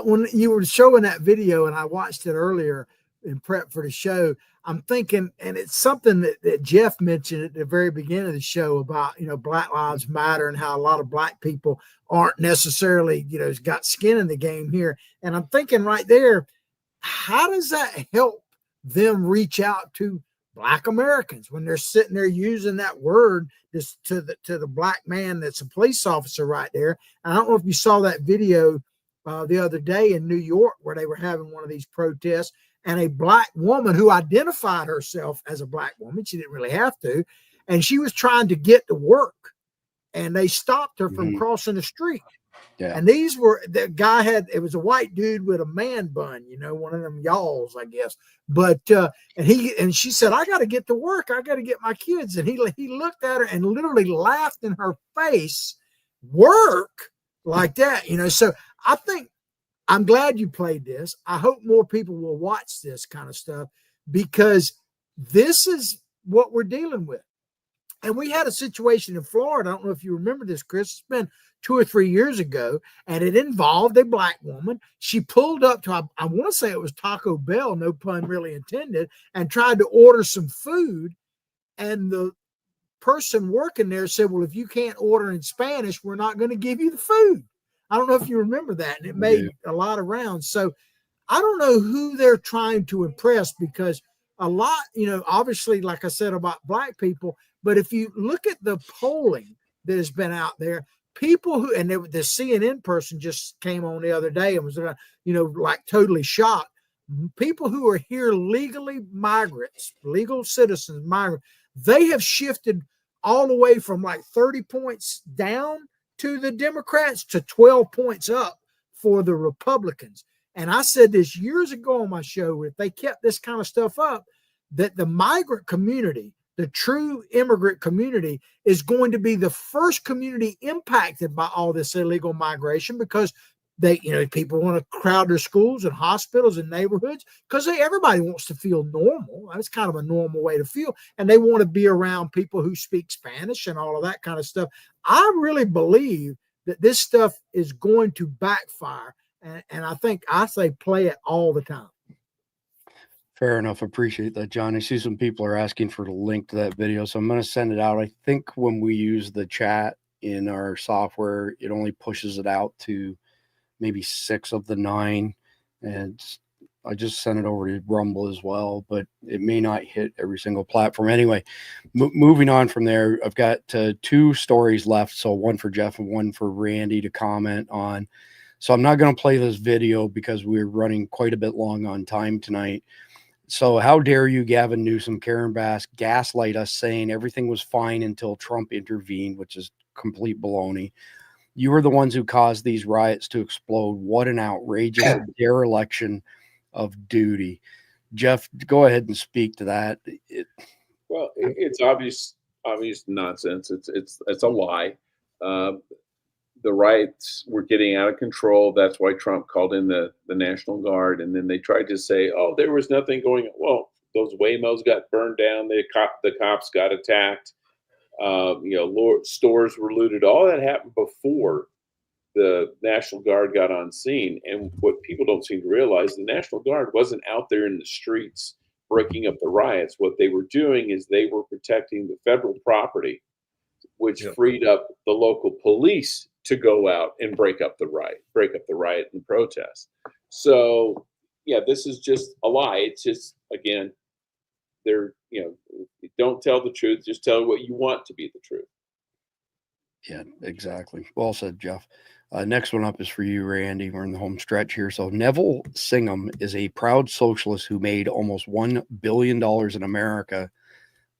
when you were showing that video and I watched it earlier in prep for the show, I'm thinking, and it's something that Jeff mentioned at the very beginning of the show about, Black Lives Matter and how a lot of Black people aren't necessarily, got skin in the game here. And I'm thinking right there, how does that help them reach out to Black Americans when they're sitting there using that word just to the Black man that's a police officer right there? And I don't know if you saw that video the other day in New York where they were having one of these protests, and a Black woman who identified herself as a Black woman, she didn't really have to, and she was trying to get to work, and they stopped her from crossing the street. Yeah. And the guy it was a white dude with a man bun, one of them y'alls, I guess. But and she said, I got to get to work. I got to get my kids. And he looked at her and literally laughed in her face, work like that, So I think I'm glad you played this. I hope more people will watch this kind of stuff because this is what we're dealing with. And we had a situation in Florida. I don't know if you remember this, Chris. It's been 2 or 3 years ago, and it involved a Black woman. She pulled up to, I want to say it was Taco Bell, no pun really intended, and tried to order some food. And the person working there said, well, if you can't order in Spanish, we're not going to give you the food. I don't know if you remember that. And it made a lot of rounds. So I don't know who they're trying to impress because a lot, obviously, like I said about Black people, but if you look at the polling that has been out there, people who, and the CNN person just came on the other day and was, like totally shocked. People who are here legally, migrants, legal citizens, migrants, they have shifted all the way from like 30 points down to the Democrats to 12 points up for the Republicans. And I said this years ago on my show, if they kept this kind of stuff up, that the migrant community, the true immigrant community, is going to be the first community impacted by all this illegal migration because People want to crowd their schools and hospitals and neighborhoods because everybody wants to feel normal. That's kind of a normal way to feel. And they want to be around people who speak Spanish and all of that kind of stuff. I really believe that this stuff is going to backfire. And I say play it all the time. Fair enough. Appreciate that, John. I see some people are asking for the link to that video, so I'm going to send it out. I think when we use the chat in our software, it only pushes it out to maybe 6 of the 9, and I just sent it over to Rumble as well, but it may not hit every single platform. Anyway, moving on from there, I've got 2 stories left, so one for Jeff and one for Randy to comment on. So I'm not going to play this video because we're running quite a bit long on time tonight. So how dare you, Gavin Newsom, Karen Bass, gaslight us saying everything was fine until Trump intervened, which is complete baloney. You were the ones who caused these riots to explode. What an outrageous dereliction of duty. Jeff, go ahead and speak to that. It's obvious nonsense. It's a lie. The riots were getting out of control. That's why Trump called in the National Guard. And then they tried to say, oh, there was nothing going on. Well, those Waymos got burned down. The cops got attacked. Stores were looted. All that happened before the National Guard got on scene. And what people don't seem to realize, the National Guard wasn't out there in the streets breaking up the riots. What they were doing is they were protecting the federal property, which freed up the local police to go out and break up the riot and protest. So, yeah, this is just a lie. It's just, again, don't tell the truth. Just tell what you want to be the truth. Yeah, exactly. Well said, Jeff. Next one up is for you, Randy. We're in the home stretch here. So Neville Singham is a proud socialist who made almost $1 billion in America,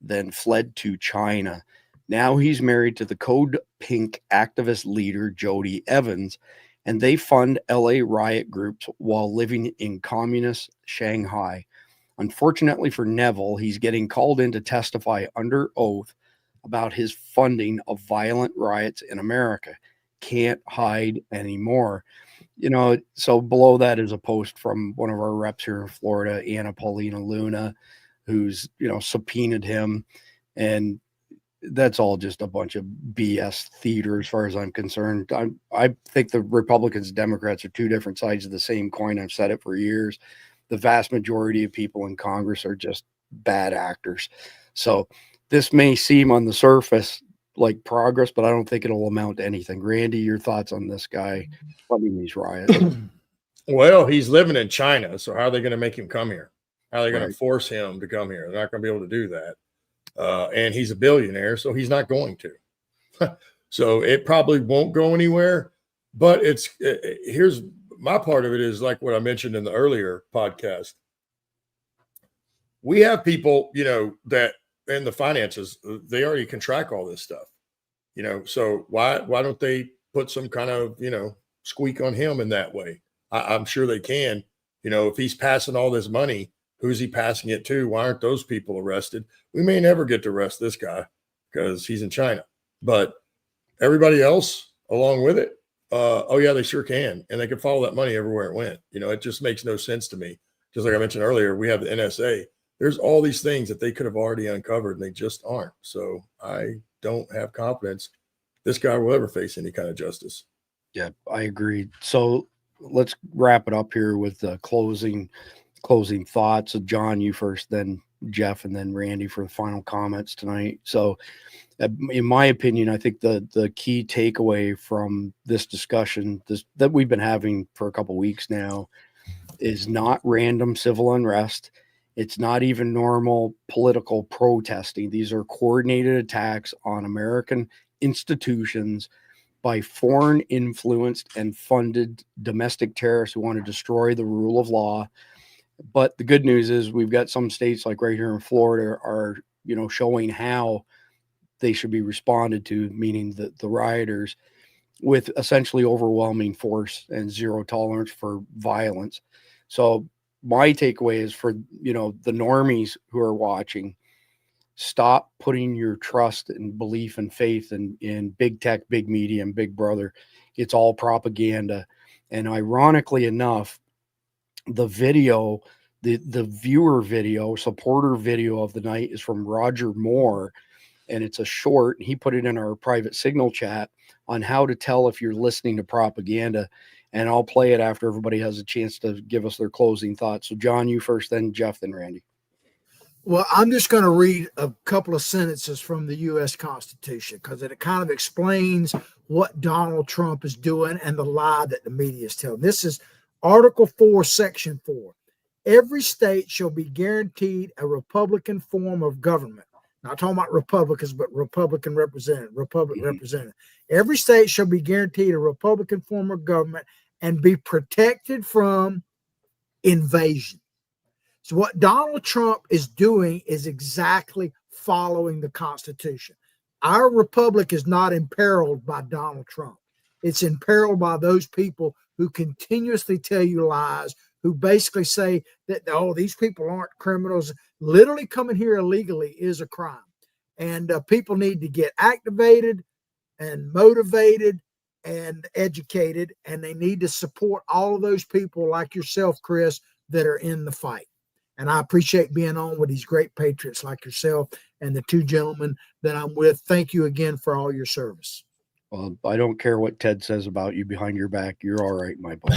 then fled to China. Now he's married to the Code Pink activist leader, Jody Evans, and they fund LA riot groups while living in communist Shanghai. Unfortunately for Neville, he's getting called in to testify under oath about his funding of violent riots in America. Can't hide anymore. So below that is a post from one of our reps here in Florida, Anna Paulina Luna, who's, subpoenaed him. And that's all just a bunch of BS theater as far as I'm concerned. I think the Republicans and Democrats are 2 different sides of the same coin. I've said it for years. The vast majority of people in Congress are just bad actors. So this may seem on the surface like progress, but I don't think it'll amount to anything. Randy, your thoughts on this guy funding these riots? Well, he's living in China, so how are they going to make him come here? How are they going to force him to come here? They're not going to be able to do that. And he's a billionaire, so he's not going to. So it probably won't go anywhere. But here's my part of it is like what I mentioned in the earlier podcast. We have people, that in the finances, they already can track all this stuff, so why don't they put some kind of, squeak on him in that way? I'm sure they can. If he's passing all this money, who's he passing it to? Why aren't those people arrested? We may never get to arrest this guy because he's in China, but everybody else along with it, they sure can. And they can follow that money everywhere it went. It just makes no sense to me. Just like I mentioned earlier, we have the NSA. There's all these things that they could have already uncovered and they just aren't. So I don't have confidence this guy will ever face any kind of justice. Yeah, I agree. So let's wrap it up here with closing thoughts. So John, you first, then Jeff, and then Randy for the final comments tonight. So in my opinion, I think the key takeaway from this discussion that we've been having for a couple of weeks now is not random civil unrest. It's not even normal political protesting. These are coordinated attacks on American institutions by foreign influenced and funded domestic terrorists who want to destroy the rule of law. But the good news is we've got some states like right here in Florida are, showing how they should be responded to, meaning the rioters, with essentially overwhelming force and zero tolerance for violence. So my takeaway is for, the normies who are watching, stop putting your trust and belief and faith in big tech, big media, and big brother. It's all propaganda. And ironically enough, the video, the viewer video, supporter video of the night is from Roger Moore, and it's a short. He put it in our private Signal chat on how to tell if you're listening to propaganda. And I'll play it after everybody has a chance to give us their closing thoughts. So John, you first, then Jeff, then Randy. Well, I'm just going to read a couple of sentences from the U.S. Constitution because it kind of explains what Donald Trump is doing and the lie that the media is telling. This is Article 4, Section 4. Every state shall be guaranteed a Republican form of government. Not talking about Republicans, but Republican representative, Republic representative. Every state shall be guaranteed a Republican form of government and be protected from invasion. So what Donald Trump is doing is exactly following the Constitution. Our republic is not imperiled by Donald Trump. It's imperiled by those people who continuously tell you lies, who basically say that, oh, these people aren't criminals. Literally coming here illegally is a crime. And people need to get activated and motivated and educated, and they need to support all of those people like yourself, Chris, that are in the fight. And I appreciate being on with these great patriots like yourself and the two gentlemen that I'm with. Thank you again for all your service. Well, I don't care what Ted says about you behind your back. You're all right, my boy.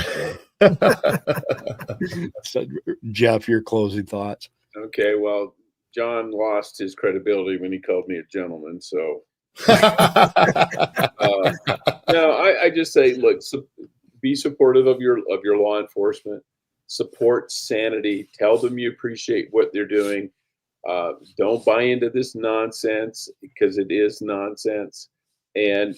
So, Jeff, your closing thoughts. Okay, well, John lost his credibility when he called me a gentleman. So, no, I just say, look, be supportive of your law enforcement. Support sanity. Tell them you appreciate what they're doing. Don't buy into this nonsense because it is nonsense. And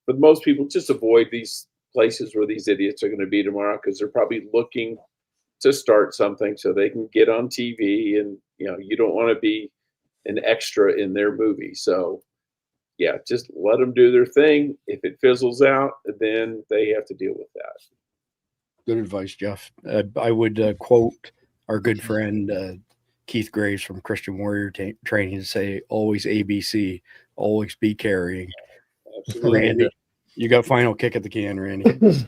for most people, just avoid these places where these idiots are going to be tomorrow because they're probably looking to start something so they can get on TV. And, you know, you don't want to be an extra in their movie. So, yeah, just let them do their thing. If it fizzles out, then they have to deal with that. Good advice, Jeff. I would quote our good friend Keith Graves from Christian Warrior Training to say, always ABC, always be carrying. Absolutely. Randy, you got final kick at the can, Randy.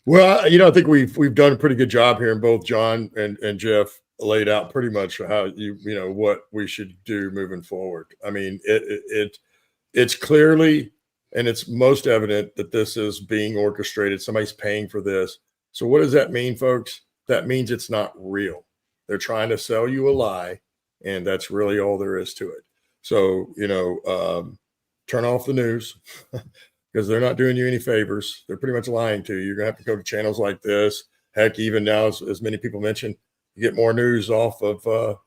Well, you know, I think we've done a pretty good job here, and both John and Jeff laid out pretty much how you know what we should do moving forward. I mean, it's clearly, and it's most evident that this is being orchestrated. Somebody's paying for this. So what does that mean, folks? That means it's not real. They're trying to sell you a lie, and that's really all there is to it. So, you know, turn off the news because they're not doing you any favors. They're pretty much lying to you. You're going to have to go to channels like this. Heck, even now, as many people mentioned, you get more news off of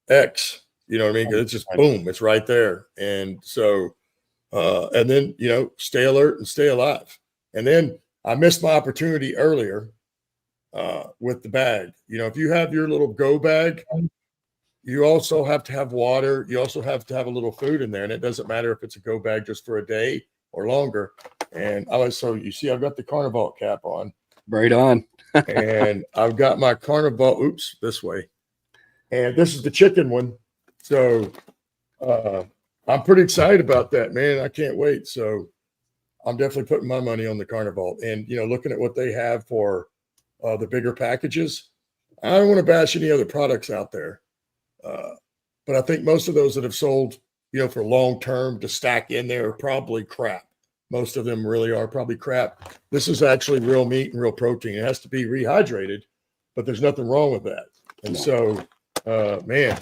X. You know what I mean? 'Cause it's just boom, it's right there. And so, and then, you know, stay alert and stay alive. And then I missed my opportunity earlier with the bag. You know, if you have your little go bag, you also have to have water. You also have to have a little food in there. And it doesn't matter if it's a go bag just for a day or longer. And so you see, I've got the Carnival cap on. Right on. And I've got my Carnival, this way. And this is the chicken one. So I'm pretty excited about that, man. I can't wait. So I'm definitely putting my money on the Carnival. And, you know, looking at what they have for the bigger packages, I don't want to bash any other products out there. But I think most of those that have sold, you know, for long term to stack in there are probably crap. Most of them really are probably crap. This is actually real meat and real protein. It has to be rehydrated, but there's nothing wrong with that. And so, man,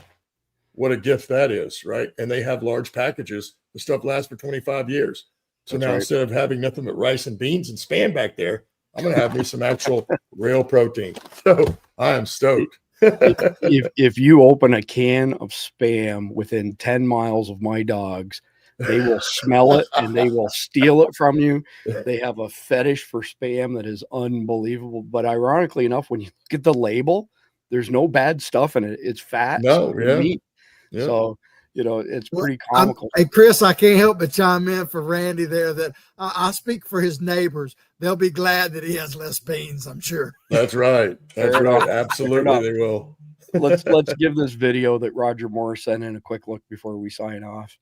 what a gift that is, right? And they have large packages. The stuff lasts for 25 years. So That's now right. instead of having nothing but rice and beans and Spam back there, I'm going to have me some actual real protein. So I am stoked. if you open a can of Spam within 10 miles of my dogs, they will smell it and they will steal it from you. They have a fetish for Spam that is unbelievable. But ironically enough, when you look at the label, there's no bad stuff in it. It's fat. No, yeah. Meat. Yeah. So, you know, it's pretty comical. Hey, Chris, I can't help but chime in for Randy there that I speak for his neighbors. They'll be glad that he has less beans, I'm sure. That's right. That's Fair right. enough. Absolutely, Fair enough. they will. Let's give this video that Roger Moore sent in a quick look before we sign off.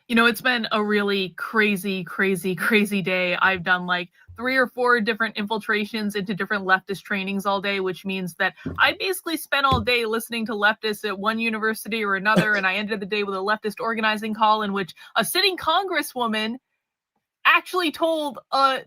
You know, it's been a really crazy, crazy, crazy day. I've done like 3 or 4 different infiltrations into different leftist trainings all day, which means that I basically spent all day listening to leftists at one university or another, and I ended the day with a leftist organizing call in which a sitting congresswoman actually told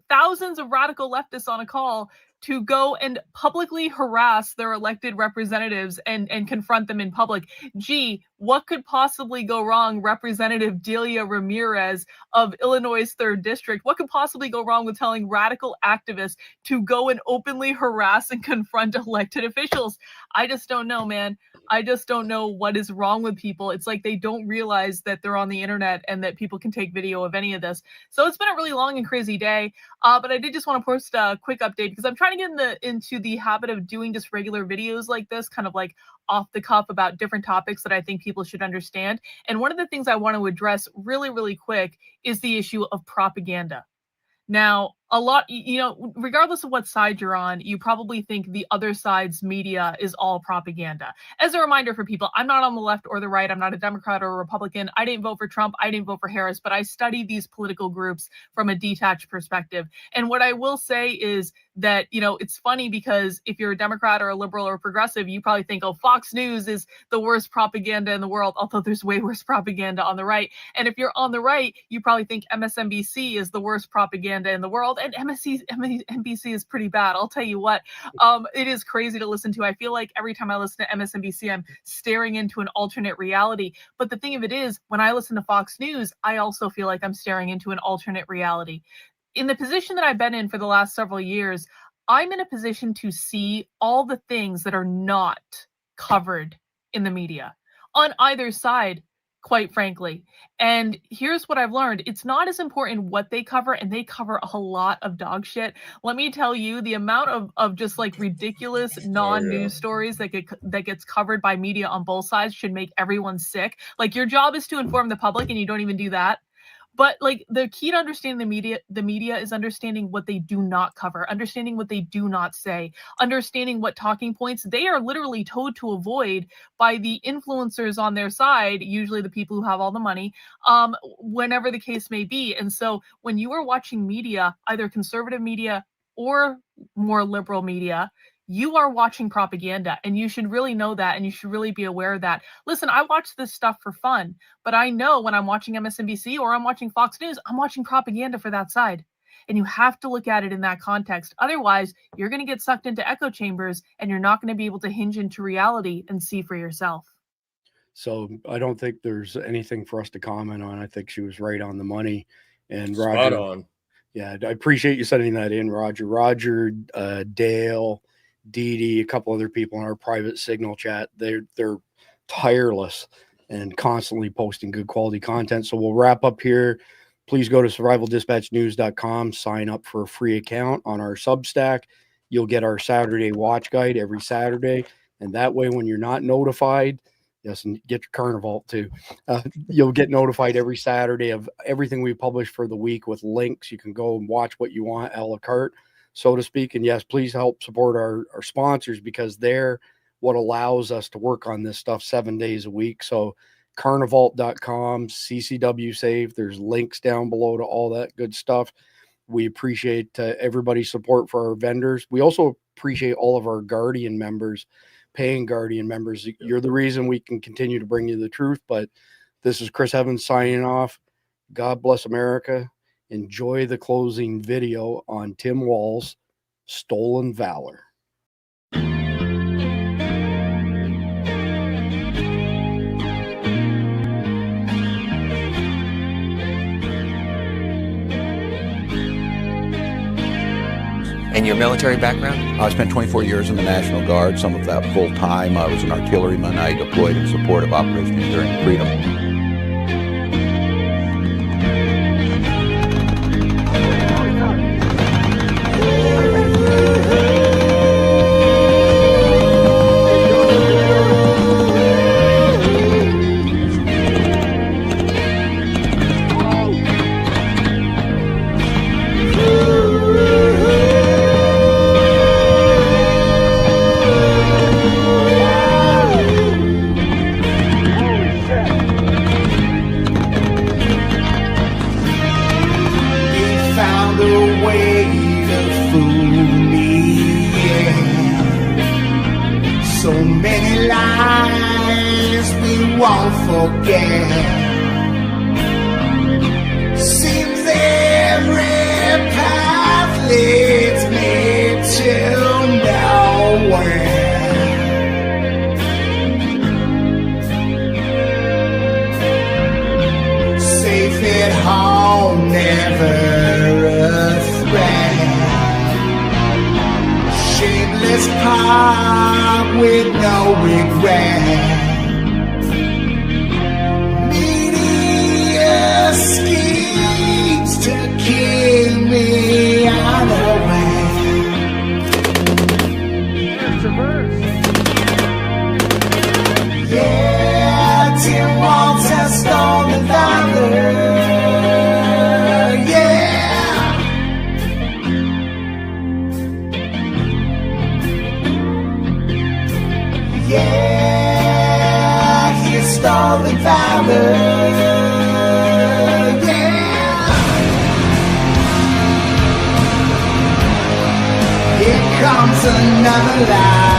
thousands of radical leftists on a call to go and publicly harass their elected representatives and confront them in public. Gee, what could possibly go wrong, Representative Delia Ramirez of Illinois' 3rd District? What could possibly go wrong with telling radical activists to go and openly harass and confront elected officials? I just don't know, man. I just don't know what is wrong with people. It's like they don't realize that they're on the internet and that people can take video of any of this. So it's been a really long and crazy day, but I did just want to post a quick update because I'm trying to get into the habit of doing just regular videos like this, kind of like off the cuff about different topics that I think people should understand. And one of the things I want to address really, really quick is the issue of propaganda. Now, a lot, you know, regardless of what side you're on, you probably think the other side's media is all propaganda. As a reminder for people, I'm not on the left or the right. I'm not a Democrat or a Republican. I didn't vote for Trump. I didn't vote for Harris, but I study these political groups from a detached perspective. And what I will say is that, you know, it's funny because if you're a Democrat or a liberal or a progressive, you probably think, oh, Fox News is the worst propaganda in the world, although there's way worse propaganda on the right. And if you're on the right, you probably think MSNBC is the worst propaganda in the world. And MSNBC is pretty bad. I'll tell you what, it is crazy to listen to. I feel like every time I listen to MSNBC, I'm staring into an alternate reality. But the thing of it is, when I listen to Fox News, I also feel like I'm staring into an alternate reality. In the position that I've been in for the last several years, I'm in a position to see all the things that are not covered in the media on either side, quite frankly. And here's what I've learned. It's not as important what they cover, and they cover a lot of dog shit. Let me tell you, the amount of just like ridiculous non-news stories that gets covered by media on both sides should make everyone sick. Like, your job is to inform the public and you don't even do that. But like, the key to understanding the media is understanding what they do not cover, understanding what they do not say, understanding what talking points they are literally told to avoid by the influencers on their side, usually the people who have all the money, whenever the case may be. And so when you are watching media, either conservative media or more liberal media, you are watching propaganda, and you should really know that, and you should really be aware of that. Listen, I watch this stuff for fun, but I know when I'm watching MSNBC or I'm watching Fox News, I'm watching propaganda for that side. And you have to look at it in that context. Otherwise, you're going to get sucked into echo chambers, and you're not going to be able to hinge into reality and see for yourself. So I don't think there's anything for us to comment on. I think she was right on the money. And Spot Roger, on. yeah, I appreciate you sending that in, Roger. Roger, Dale, Dee Dee, a couple other people in our private signal chat, they're tireless and constantly posting good quality content. So we'll wrap up here. Please go to survivaldispatchnews.com, sign up for a free account on our Substack. You'll get our Saturday watch guide every Saturday. And that way, when you're not notified, yes, and get your Carnival too, you'll get notified every Saturday of everything we publish for the week with links. You can go and watch what you want a la carte, so to speak. And yes, please help support our sponsors, because they're what allows us to work on this stuff 7 days a week. So carnivalt.com, CCW Safe, there's links down below to all that good stuff. We appreciate everybody's support for our vendors. We also appreciate all of our Guardian members, paying Guardian members. You're the reason we can continue to bring you the truth. But this is Chris Evans signing off. God bless America. Enjoy the closing video on Tim Wall's Stolen Valor. And your military background? I spent 24 years in the National Guard, some of that full-time. I was an artilleryman. I deployed in support of Operation Enduring Freedom. So many lies we won't forget. Seems every path leads me to nowhere. Safe at home, never a threat. Shameless park with no regret. Media schemes to keep me unaware. Yeah, Tim Walter stole the valor. Yeah, he stole the valor. Yeah. Here comes another lie.